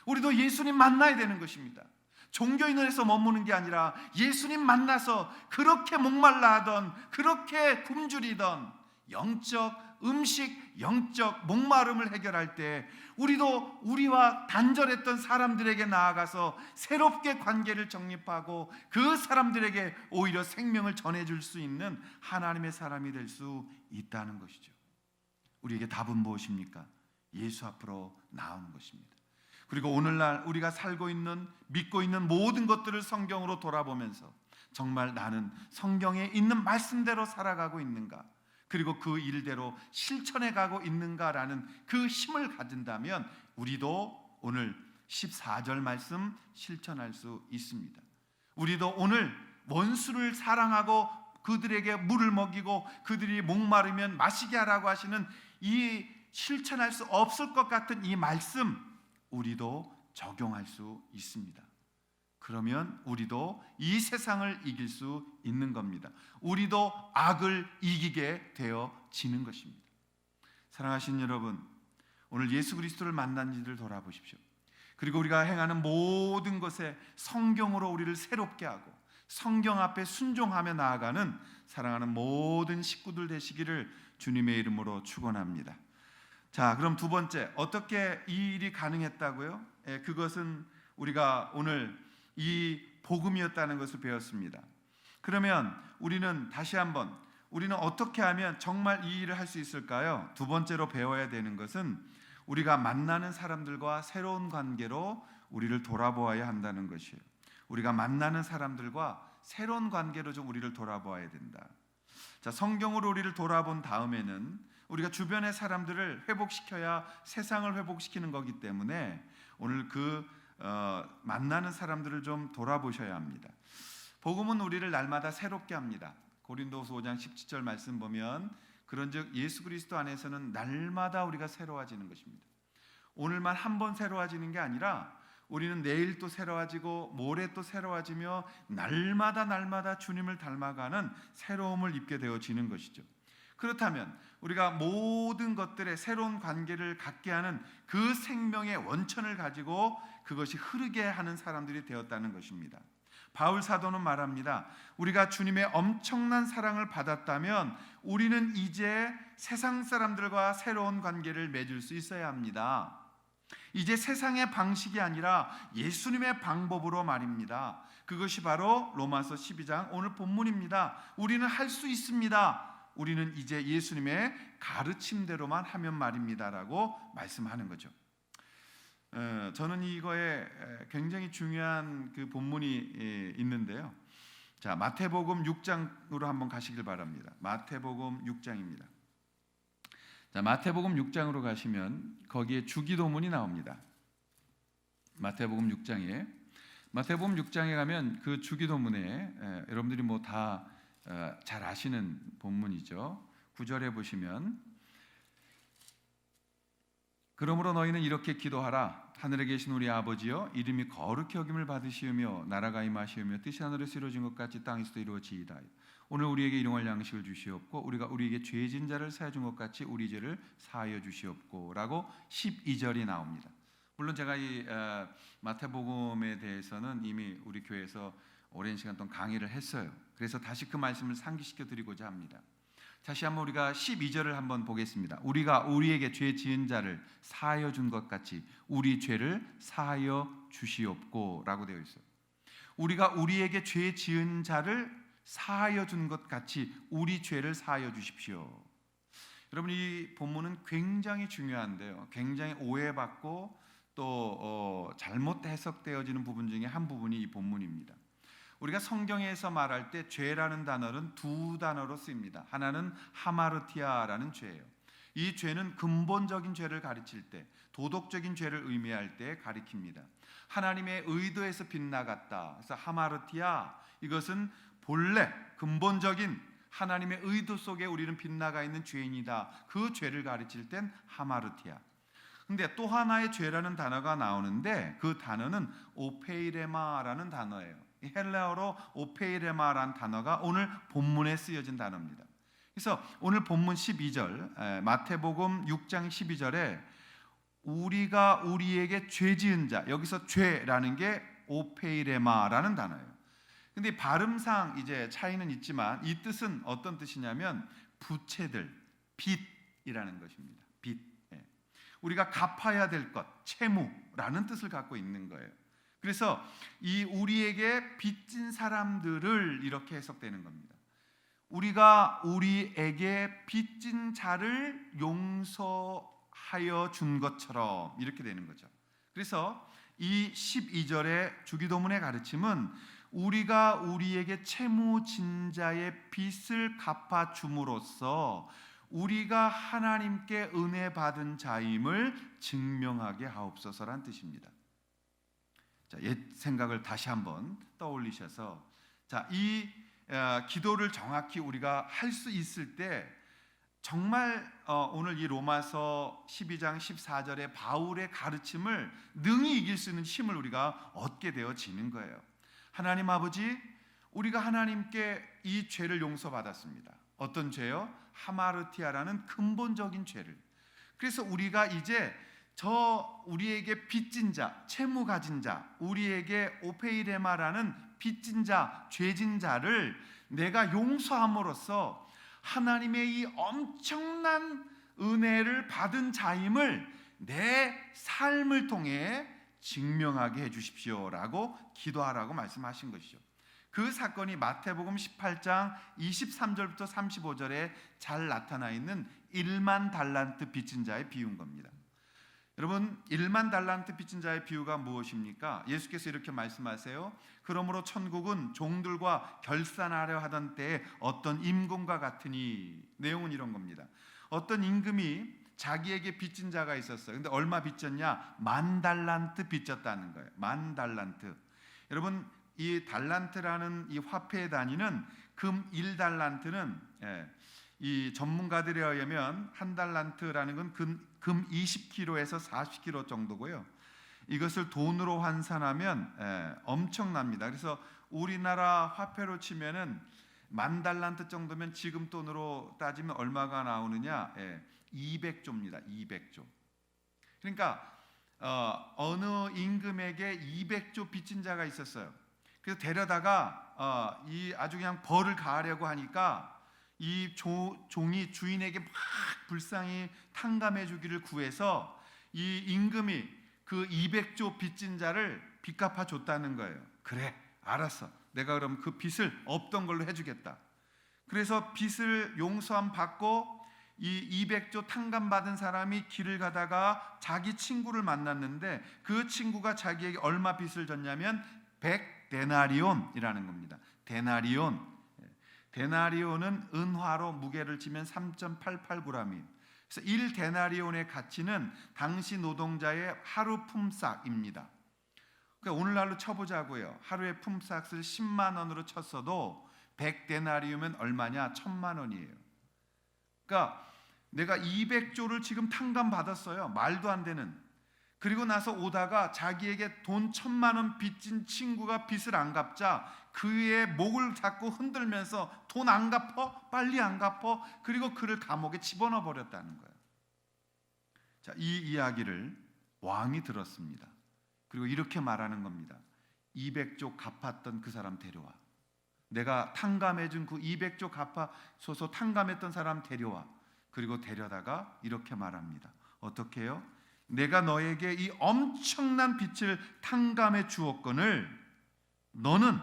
우리도 예수님 만나야 되는 것입니다. 종교인으로서 머무는 게 아니라 예수님 만나서 그렇게 목말라 하던, 그렇게 굶주리던 영적 음식, 영적 목마름을 해결할 때 우리도 우리와 단절했던 사람들에게 나아가서 새롭게 관계를 정립하고 그 사람들에게 오히려 생명을 전해줄 수 있는 하나님의 사람이 될 수 있다는 것이죠. 우리에게 답은 무엇입니까? 예수 앞으로 나오는 것입니다. 그리고 오늘날 우리가 살고 있는, 믿고 있는 모든 것들을 성경으로 돌아보면서 정말 나는 성경에 있는 말씀대로 살아가고 있는가, 그리고 그 일대로 실천해 가고 있는가라는 그 힘을 가진다면 우리도 오늘 14절 말씀 실천할 수 있습니다. 우리도 오늘 원수를 사랑하고 그들에게 물을 먹이고 그들이 목마르면 마시게 하라고 하시는 이 실천할 수 없을 것 같은 이 말씀, 우리도 적용할 수 있습니다. 그러면 우리도 이 세상을 이길 수 있는 겁니다. 우리도 악을 이기게 되어지는 것입니다. 사랑하신 여러분, 오늘 예수 그리스도를 만난 이들을 돌아보십시오. 그리고 우리가 행하는 모든 것에 성경으로 우리를 새롭게 하고 성경 앞에 순종하며 나아가는 사랑하는 모든 식구들 되시기를 주님의 이름으로 축원합니다. 자, 그럼 두 번째, 어떻게 이 일이 가능했다고요? 그것은 우리가 오늘 이 복음이었다는 것을 배웠습니다. 그러면 우리는 다시 한번, 우리는 어떻게 하면 정말 이 일을 할 수 있을까요? 두 번째로 배워야 되는 것은 우리가 만나는 사람들과 새로운 관계로 우리를 돌아보아야 한다는 것이에요. 우리가 만나는 사람들과 새로운 관계로 좀 우리를 돌아보아야 된다. 자, 성경으로 우리를 돌아본 다음에는 우리가 주변의 사람들을 회복시켜야 세상을 회복시키는 거기 때문에 오늘 만나는 사람들을 좀 돌아보셔야 합니다. 복음은 우리를 날마다 새롭게 합니다. 고린도서 5장 17절 말씀 보면 그런즉 예수 그리스도 안에서는 날마다 우리가 새로워지는 것입니다. 오늘만 한 번 새로워지는 게 아니라 우리는 내일 또 새로워지고 모레 또 새로워지며 날마다 주님을 닮아가는 새로움을 입게 되어지는 것이죠. 그렇다면 우리가 모든 것들의 새로운 관계를 갖게 하는 그 생명의 원천을 가지고 그것이 흐르게 하는 사람들이 되었다는 것입니다. 바울 사도는 말합니다. 우리가 주님의 엄청난 사랑을 받았다면 우리는 이제 세상 사람들과 새로운 관계를 맺을 수 있어야 합니다. 이제 세상의 방식이 아니라 예수님의 방법으로 말입니다. 그것이 바로 로마서 12장 오늘 본문입니다. 우리는 할 수 있습니다. 우리는 이제 예수님의 가르침대로만 하면 말입니다라고 말씀하는 거죠. 저는 이거에 굉장히 중요한 그 본문이 있는데요. 자, 마태복음 6장으로 한번 가시길 바랍니다. 마태복음 6장입니다. 자, 마태복음 6장으로 가시면 거기에 주기도문이 나옵니다. 마태복음 6장에 가면 그 주기도문에 여러분들이 뭐 다 잘 아시는 본문이죠. 9절에 보시면 그러므로 너희는 이렇게 기도하라. 하늘에 계신 우리 아버지여, 이름이 거룩히 여김을 받으시오며 나라가 임하시오며 뜻이 하늘에서 이루어진 것 같이 땅에서도 이루어지이다. 오늘 우리에게 일용할 양식을 주시옵고 우리가 우리에게 죄진 자를 사하여 준 것 같이 우리 죄를 사하여 주시옵고 라고 12절이 나옵니다. 물론 제가 이 마태복음에 대해서는 이미 우리 교회에서 오랜 시간 동안 강의를 했어요. 그래서 다시 그 말씀을 상기시켜 드리고자 합니다. 다시 한번 우리가 12절을 한번 보겠습니다. 우리가 우리에게 죄 지은 자를 사하여 준 것 같이 우리 죄를 사하여 주시옵고 라고 되어 있어요. 우리가 우리에게 죄 지은 자를 사하여 준 것 같이 우리 죄를 사하여 주십시오. 여러분, 이 본문은 굉장히 중요한데요. 굉장히 오해받고 또 잘못 해석되어지는 부분 중에 한 부분이 이 본문입니다. 우리가 성경에서 말할 때 죄라는 단어는 두 단어로 쓰입니다. 하나는 하마르티아라는 죄예요. 이 죄는 근본적인 죄를 가르칠 때, 도덕적인 죄를 의미할 때 가리킵니다. 하나님의 의도에서 빗나갔다. 그래서 하마르티아, 이것은 본래 근본적인 하나님의 의도 속에 우리는 빗나가 있는 죄인이다. 그 죄를 가르칠 땐 하마르티아. 근데 또 하나의 죄라는 단어가 나오는데 그 단어는 오페이레마라는 단어예요. 헬라어로 오페이레마라는 단어가 오늘 본문에 쓰여진 단어입니다. 그래서 오늘 본문 12절 마태복음 6장 12절에 우리가 우리에게 죄 지은 자, 여기서 죄라는 게 오페이레마라는 단어예요. 근데 발음상 이제 차이는 있지만 이 뜻은 어떤 뜻이냐면 부채들, 빚이라는 것입니다. 빚. 우리가 갚아야 될 것, 채무라는 뜻을 갖고 있는 거예요. 그래서 이 우리에게 빚진 사람들을 이렇게 해석되는 겁니다. 우리가 우리에게 빚진 자를 용서하여 준 것처럼 이렇게 되는 거죠. 그래서 이 12절의 주기도문의 가르침은 우리가 우리에게 채무진 자의 빚을 갚아 줌으로써 우리가 하나님께 은혜 받은 자임을 증명하게 하옵소서란 뜻입니다. 자, 옛 생각을 다시 한번 떠올리셔서 이 기도를 정확히 우리가 할 수 있을 때 정말 오늘 이 로마서 12장 14절의 바울의 가르침을 능히 이길 수 있는 힘을 우리가 얻게 되어지는 거예요. 하나님 아버지, 우리가 하나님께 이 죄를 용서받았습니다. 어떤 죄요? 하마르티아라는 근본적인 죄를. 그래서 우리가 이제 우리에게 빚진 자, 채무 가진 자, 우리에게 오페이레마라는 빚진 자, 죄진 자를 내가 용서함으로써 하나님의 이 엄청난 은혜를 받은 자임을 내 삶을 통해 증명하게 해주십시오라고 기도하라고 말씀하신 것이죠. 그 사건이 마태복음 18장 23절부터 35절에 잘 나타나 있는 1만 달란트 빚진 자의 비유인 겁니다. 여러분, 1만 달란트 빚진 자의 비유가 무엇입니까? 예수께서 이렇게 말씀하세요. 그러므로 천국은 종들과 결산하려 하던 때에 어떤 임금과 같으니, 내용은 이런 겁니다. 어떤 임금이 자기에게 빚진 자가 있었어요. 근데 얼마 빚졌냐? 10,000달란트 빚졌다는 거예요. 10,000달란트. 여러분, 이 달란트라는 이 화폐의 단위는 금 1달란트는 이 전문가들에 의하면 한 달란트라는 건 금 20kg에서 40kg 정도고요. 이것을 돈으로 환산하면 엄청납니다. 그래서 우리나라 화폐로 치면은 10,000달란트 정도면 지금 돈으로 따지면 얼마가 나오느냐? 200조입니다. 200조. 그러니까 어느 임금에게 200조 빚진 자가 있었어요. 그래서 데려다가 이 아주 그냥 벌을 가하려고 하니까 이 종이 주인에게 막 불쌍히 탕감해 주기를 구해서 이 임금이 그 200조 빚진 자를 빚 갚아 줬다는 거예요. 그래, 알았어. 내가 그럼 그 빚을 없던 걸로 해주겠다. 그래서 빚을 용서함 받고 이 200조 탕감 받은 사람이 길을 가다가 자기 친구를 만났는데 그 친구가 자기에게 얼마 빚을 졌냐면 100데나리온이라는 겁니다. 데나리온. 데나리온은 은화로 무게를 치면 3.88g이에요. 그래서 1데나리온의 가치는 당시 노동자의 하루 품삯입니다. 그러니까 오늘날로 쳐보자고요. 하루에 품삯을 10만 원으로 쳤어도 100데나리온이면 얼마냐? 1,000만 원이에요. 그러니까 내가 200조를 지금 탕감 받았어요. 말도 안 되는. 그리고 나서 오다가 자기에게 돈 1,000만 원 빚진 친구가 빚을 안 갚자 그의 목을 잡고 흔들면서 돈 안 갚어? 빨리 안 갚어? 그리고 그를 감옥에 집어넣어 버렸다는 거예요. 자, 이 이야기를 왕이 들었습니다. 그리고 이렇게 말하는 겁니다. 200조 갚았던 그 사람 데려와. 내가 탕감해준 그 200조 갚아서서 탕감했던 사람 데려와. 그리고 데려다가 이렇게 말합니다. 어떻게 해요? 내가 너에게 이 엄청난 빚을 탕감해 주었거늘 너는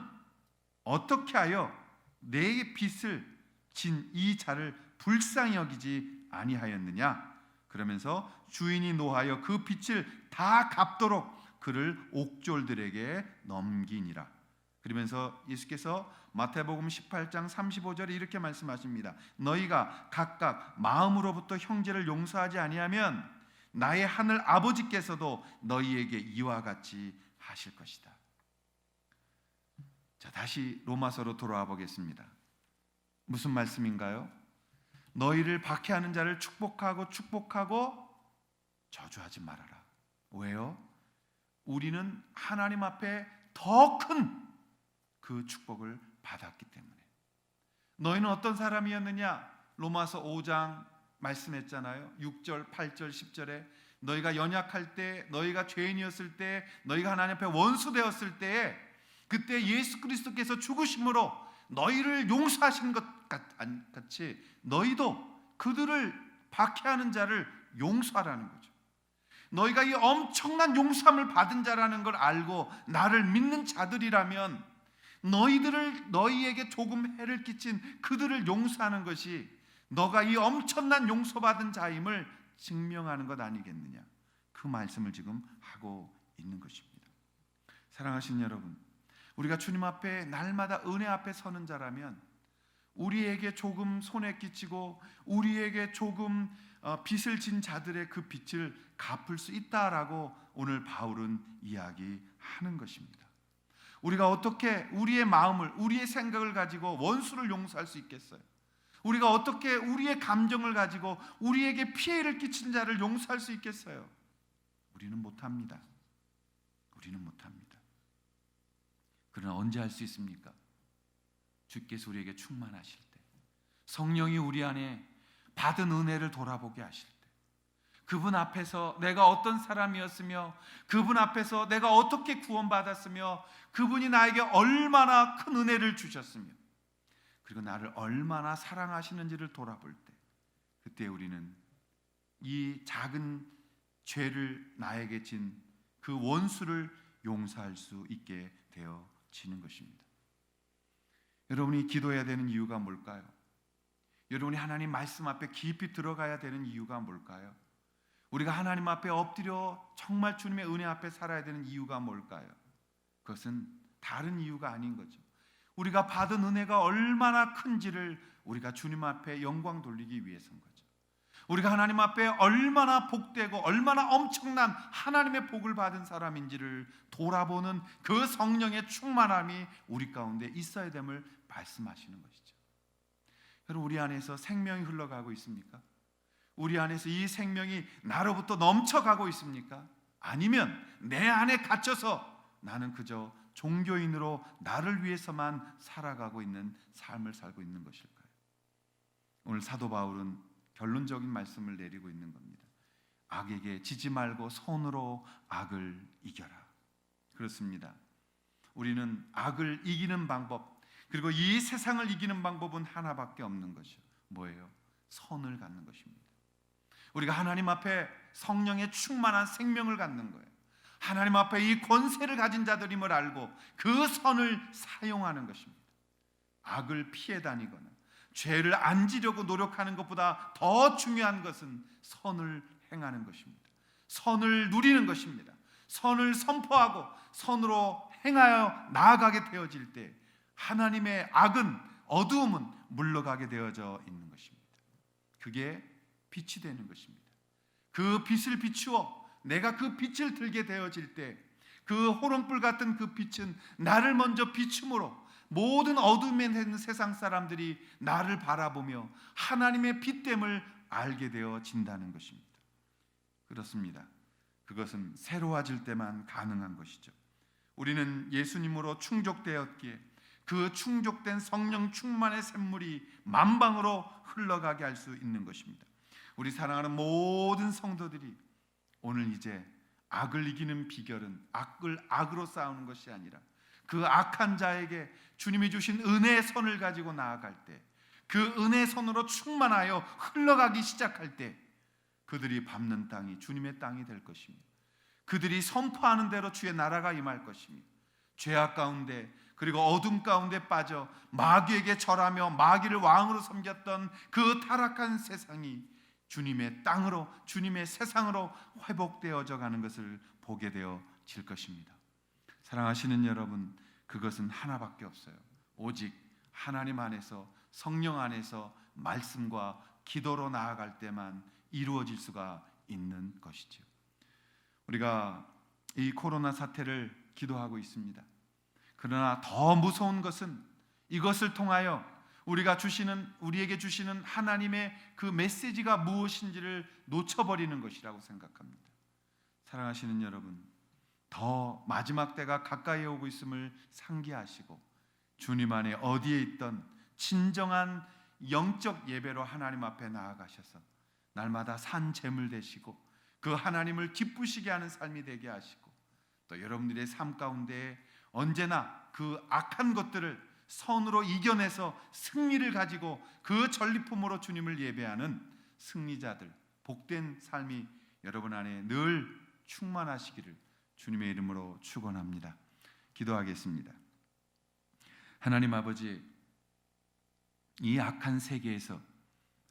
어떻게 하여 내 빚을 진 이 자를 불쌍히 여기지 아니하였느냐? 그러면서 주인이 노하여 그 빚을 다 갚도록 그를 옥졸들에게 넘기니라. 그러면서 예수께서 마태복음 18장 35절에 이렇게 말씀하십니다. 너희가 각각 마음으로부터 형제를 용서하지 아니하면 나의 하늘 아버지께서도 너희에게 이와 같이 하실 것이다. 자, 다시 로마서로 돌아와 보겠습니다. 무슨 말씀인가요? 너희를 박해하는 자를 축복하고 저주하지 말아라. 왜요? 우리는 하나님 앞에 더 큰 그 축복을 받았기 때문에. 너희는 어떤 사람이었느냐? 로마서 5장 말씀했잖아요. 6절, 8절, 10절에 너희가 연약할 때, 너희가 죄인이었을 때, 너희가 하나님 앞에 원수되었을 때에 그때 예수 그리스도께서 죽으심으로 너희를 용서하신 것 같이 너희도 그들을 박해하는 자를 용서하라는 거죠. 너희가 이 엄청난 용서함을 받은 자라는 걸 알고 나를 믿는 자들이라면 너희에게 조금 해를 끼친 그들을 용서하는 것이 너가 이 엄청난 용서받은 자임을 증명하는 것 아니겠느냐. 그 말씀을 지금 하고 있는 것입니다. 사랑하시는 여러분, 우리가 주님 앞에 날마다 은혜 앞에 서는 자라면 우리에게 조금 손해 끼치고 우리에게 조금 빚을 진 자들의 그 빚을 갚을 수 있다라고 오늘 바울은 이야기하는 것입니다. 우리가 어떻게 우리의 마음을, 우리의 생각을 가지고 원수를 용서할 수 있겠어요? 우리가 어떻게 우리의 감정을 가지고 우리에게 피해를 끼친 자를 용서할 수 있겠어요? 우리는 못합니다. 우리는 못합니다. 그러나 언제 할 수 있습니까? 주께서 우리에게 충만하실 때, 성령이 우리 안에 받은 은혜를 돌아보게 하실 때, 그분 앞에서 내가 어떤 사람이었으며 그분 앞에서 내가 어떻게 구원받았으며 그분이 나에게 얼마나 큰 은혜를 주셨으며 그리고 나를 얼마나 사랑하시는지를 돌아볼 때, 그때 우리는 이 작은 죄를 나에게 진 그 원수를 용서할 수 있게 되어지는 것입니다. 여러분이 기도해야 되는 이유가 뭘까요? 여러분이 하나님 말씀 앞에 깊이 들어가야 되는 이유가 뭘까요? 우리가 하나님 앞에 엎드려 정말 주님의 은혜 앞에 살아야 되는 이유가 뭘까요? 그것은 다른 이유가 아닌 거죠. 우리가 받은 은혜가 얼마나 큰지를 우리가 주님 앞에 영광 돌리기 위해서인 거죠. 우리가 하나님 앞에 얼마나 복되고 얼마나 엄청난 하나님의 복을 받은 사람인지를 돌아보는 그 성령의 충만함이 우리 가운데 있어야 됨을 말씀하시는 것이죠. 여러분, 우리 안에서 생명이 흘러가고 있습니까? 우리 안에서 이 생명이 나로부터 넘쳐가고 있습니까? 아니면 내 안에 갇혀서 나는 그저 종교인으로 나를 위해서만 살아가고 있는 삶을 살고 있는 것일까요? 오늘 사도 바울은 결론적인 말씀을 내리고 있는 겁니다. 악에게 지지 말고 손으로 악을 이겨라. 그렇습니다. 우리는 악을 이기는 방법, 그리고 이 세상을 이기는 방법은 하나밖에 없는 것이요. 뭐예요? 선을 갖는 것입니다. 우리가 하나님 앞에 성령의 충만한 생명을 갖는 거예요. 하나님 앞에 이 권세를 가진 자들임을 알고 그 선을 사용하는 것입니다. 악을 피해 다니거나 죄를 안 지려고 노력하는 것보다 더 중요한 것은 선을 행하는 것입니다. 선을 누리는 것입니다. 선을 선포하고 선으로 행하여 나아가게 되어질 때 하나님의 악은, 어두움은 물러가게 되어져 있는 것입니다. 그게 빛이 되는 것입니다. 그 빛을 비추어 내가 그 빛을 들게 되어질 때 그 호롱불 같은 그 빛은 나를 먼저 비춤으로 모든 어둠에 있는 세상 사람들이 나를 바라보며 하나님의 빛됨을 알게 되어진다는 것입니다. 그렇습니다. 그것은 새로워질 때만 가능한 것이죠. 우리는 예수님으로 충족되었기에 그 충족된 성령 충만의 샘물이 만방으로 흘러가게 할 수 있는 것입니다. 우리 사랑하는 모든 성도들이 오늘 이제 악을 이기는 비결은 악을 악으로 싸우는 것이 아니라 그 악한 자에게 주님이 주신 은혜의 손을 가지고 나아갈 때, 그 은혜의 손으로 충만하여 흘러가기 시작할 때 그들이 밟는 땅이 주님의 땅이 될 것입니다. 그들이 선포하는 대로 주의 나라가 임할 것입니다. 죄악 가운데 그리고 어둠 가운데 빠져 마귀에게 절하며 마귀를 왕으로 섬겼던 그 타락한 세상이 주님의 땅으로, 주님의 세상으로 회복되어져 가는 것을 보게 되어질 것입니다. 사랑하시는 여러분, 그것은 하나밖에 없어요. 오직 하나님 안에서, 성령 안에서 말씀과 기도로 나아갈 때만 이루어질 수가 있는 것이죠. 우리가 이 코로나 사태를 기도하고 있습니다. 그러나 더 무서운 것은 이것을 통하여 우리에게 주시는 하나님의 그 메시지가 무엇인지를 놓쳐버리는 것이라고 생각합니다. 사랑하시는 여러분, 더 마지막 때가 가까이 오고 있음을 상기하시고 주님 안에 어디에 있던 진정한 영적 예배로 하나님 앞에 나아가셔서 날마다 산 제물 되시고 그 하나님을 기쁘시게 하는 삶이 되게 하시고, 또 여러분들의 삶 가운데 언제나 그 악한 것들을 선으로 이겨내서 승리를 가지고 그 전리품으로 주님을 예배하는 승리자들, 복된 삶이 여러분 안에 늘 충만하시기를 주님의 이름으로 축원합니다. 기도하겠습니다. 하나님 아버지, 이 악한 세계에서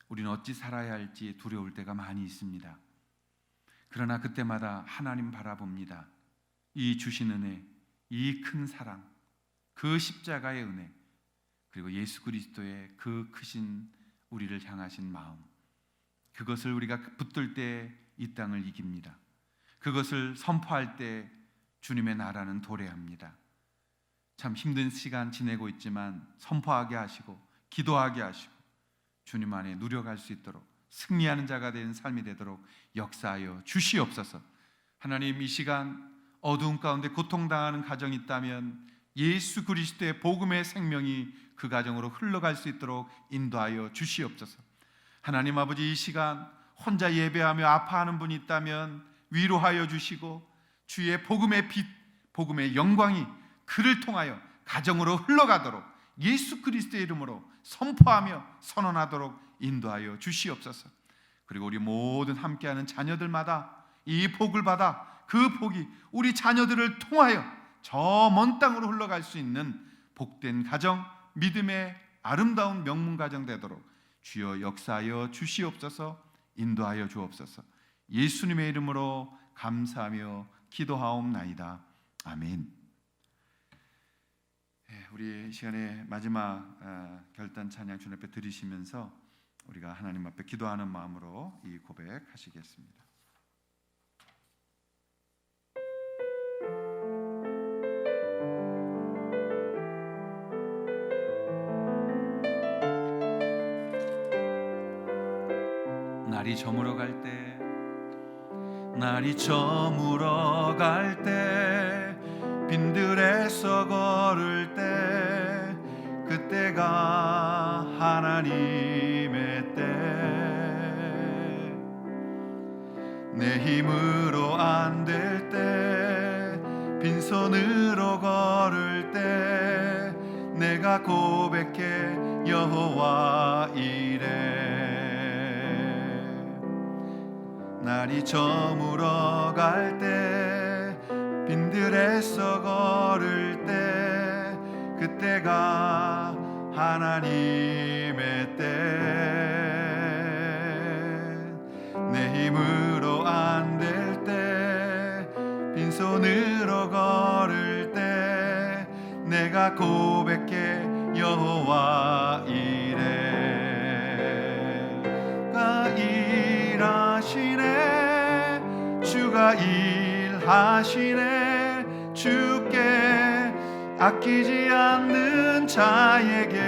우리는 어찌 살아야 할지 두려울 때가 많이 있습니다. 그러나 그때마다 하나님 바라봅니다. 이 주신 은혜, 이 큰 사랑, 그 십자가의 은혜, 그리고 예수 그리스도의 그 크신 우리를 향하신 마음, 그것을 우리가 붙들 때 이 땅을 이깁니다. 그것을 선포할 때 주님의 나라는 도래합니다. 참 힘든 시간 지내고 있지만 선포하게 하시고 기도하게 하시고 주님 안에 누려갈 수 있도록 승리하는 자가 된 삶이 되도록 역사하여 주시옵소서. 하나님, 이 시간 어두운 가운데 고통당하는 가정이 있다면 예수 그리스도의 복음의 생명이 그 가정으로 흘러갈 수 있도록 인도하여 주시옵소서. 하나님 아버지, 이 시간 혼자 예배하며 아파하는 분이 있다면 위로하여 주시고 주의 복음의 빛, 복음의 영광이 그를 통하여 가정으로 흘러가도록 예수 그리스도의 이름으로 선포하며 선언하도록 인도하여 주시옵소서. 그리고 우리 모든 함께하는 자녀들마다 이 복을 받아 그 복이 우리 자녀들을 통하여 저 먼 땅으로 흘러갈 수 있는 복된 가정, 믿음의 아름다운 명문 가정 되도록 주여 역사하여 주시옵소서. 인도하여 주옵소서. 예수님의 이름으로 감사하며 기도하옵나이다. 아멘. 우리 시간의 마지막 결단 찬양 주님 앞에 드리시면서 우리가 하나님 앞에 기도하는 마음으로 이 고백하시겠습니다. 날이 저물어 갈 때, 날이 저물어 갈 때, 빈들에서 걸을 때, 그때가 하나님의 때. 내 힘으로 안 될 때, 빈손으로 걸을 때, 내가 고백해 여호와 이래. 날이 저물어 갈 때, 빈들에서 걸을 때, 그때가 하나님의 때. 내 힘으로 안 될 때, 빈손으로 걸을 때, 내가 고백해 여호와 이래. 일하시네, 주가 일하시네, 주께 아끼지 않는 자에게.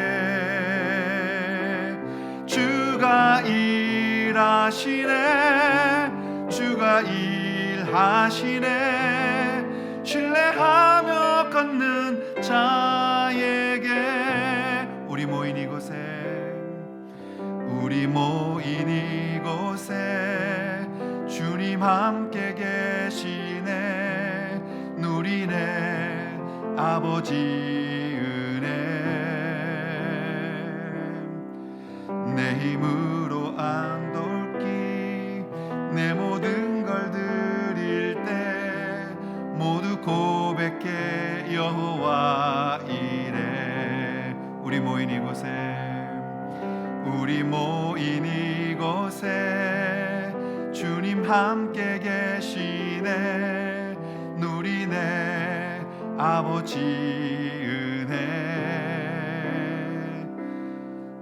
주가 일하시네, 주가 일하시네, 신뢰하며 걷는 자에게. 우리 모인 이곳에 주님 함께 계시네. 누리네 아버지 은혜. 내 힘으로 안 돌기, 내 모든 걸 드릴 때 모두 고백해 여호와 이래. 우리 모인 이곳에 주님 함께 계시네. 누리네 아버지 은혜.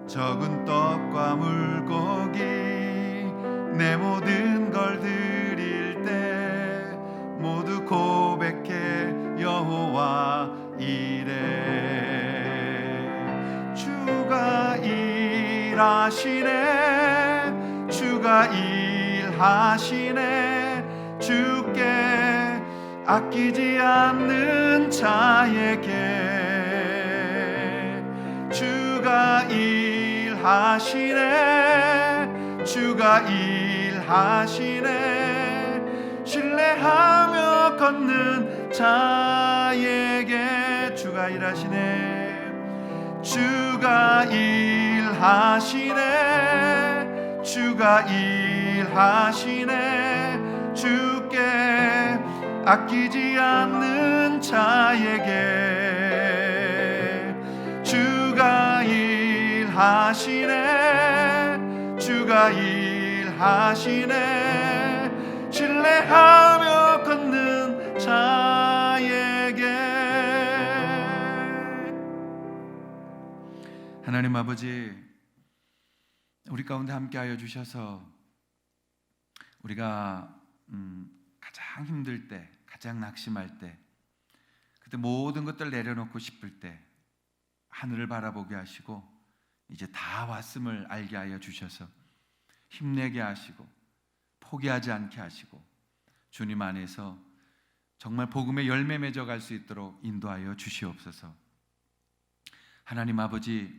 적은 떡과 물고기, 내 모든 걸 드릴 때 모두 고백해 여호와 이래. 주가 일하시네 주가 일하시네 주께 아끼지 않는 자에게 주가 일하시네 주가 일하시네 신뢰하며 걷는 자에게 주가 일하시네 주가 일하시네 주가 일하시네 주께 아끼지 않는 자에게 주가 일하시네 주가 일하시네 신뢰하며 걷는 자에게. 하나님 아버지, 우리 가운데 함께하여 주셔서 우리가 가장 힘들 때, 가장 낙심할 때, 그때 모든 것들 내려놓고 싶을 때 하늘을 바라보게 하시고 이제 다 왔음을 알게 하여 주셔서 힘내게 하시고 포기하지 않게 하시고 주님 안에서 정말 복음의 열매 맺어갈 수 있도록 인도하여 주시옵소서. 하나님 아버지,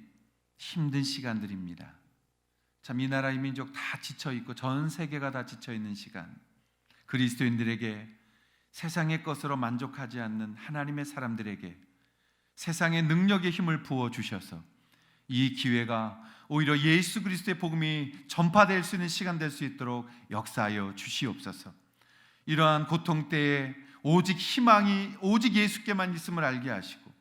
힘든 시간들입니다. 참 이 나라 이 민족 다 지쳐있고 전 세계가 다 지쳐있는 시간, 그리스도인들에게 세상의 것으로 만족하지 않는 하나님의 사람들에게 세상의 능력의 힘을 부어주셔서 이 기회가 오히려 예수 그리스도의 복음이 전파될 수 있는 시간 될 수 있도록 역사하여 주시옵소서. 이러한 고통 때에 오직 희망이 오직 예수께만 있음을 알게 하시고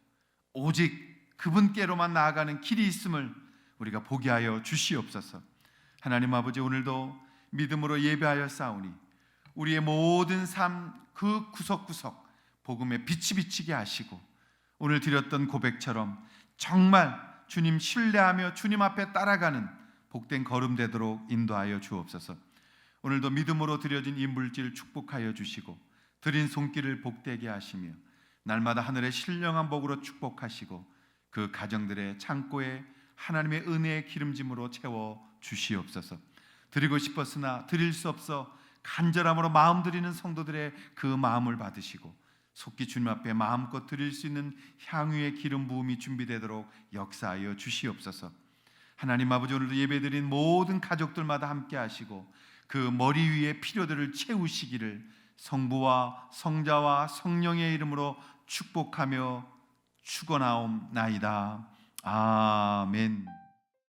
오직 그분께로만 나아가는 길이 있음을 우리가 보게 하여 주시옵소서. 하나님 아버지, 오늘도 믿음으로 예배하여 싸우니 우리의 모든 삶 그 구석구석 복음의 빛이 비치게 하시고 오늘 드렸던 고백처럼 정말 주님 신뢰하며 주님 앞에 따라가는 복된 걸음 되도록 인도하여 주옵소서. 오늘도 믿음으로 드려진 이 물질 축복하여 주시고 드린 손길을 복되게 하시며 날마다 하늘의 신령한 복으로 축복하시고 그 가정들의 창고에 하나님의 은혜의 기름짐으로 채워 주시옵소서. 드리고 싶었으나 드릴 수 없어 간절함으로 마음 드리는 성도들의 그 마음을 받으시고 속기 주님 앞에 마음껏 드릴 수 있는 향유의 기름 부음이 준비되도록 역사하여 주시옵소서. 하나님 아버지, 오늘도 예배드린 모든 가족들마다 함께 하시고 그 머리 위에 필요들을 채우시기를 성부와 성자와 성령의 이름으로 축복하며 축원하옵나이다. 아멘.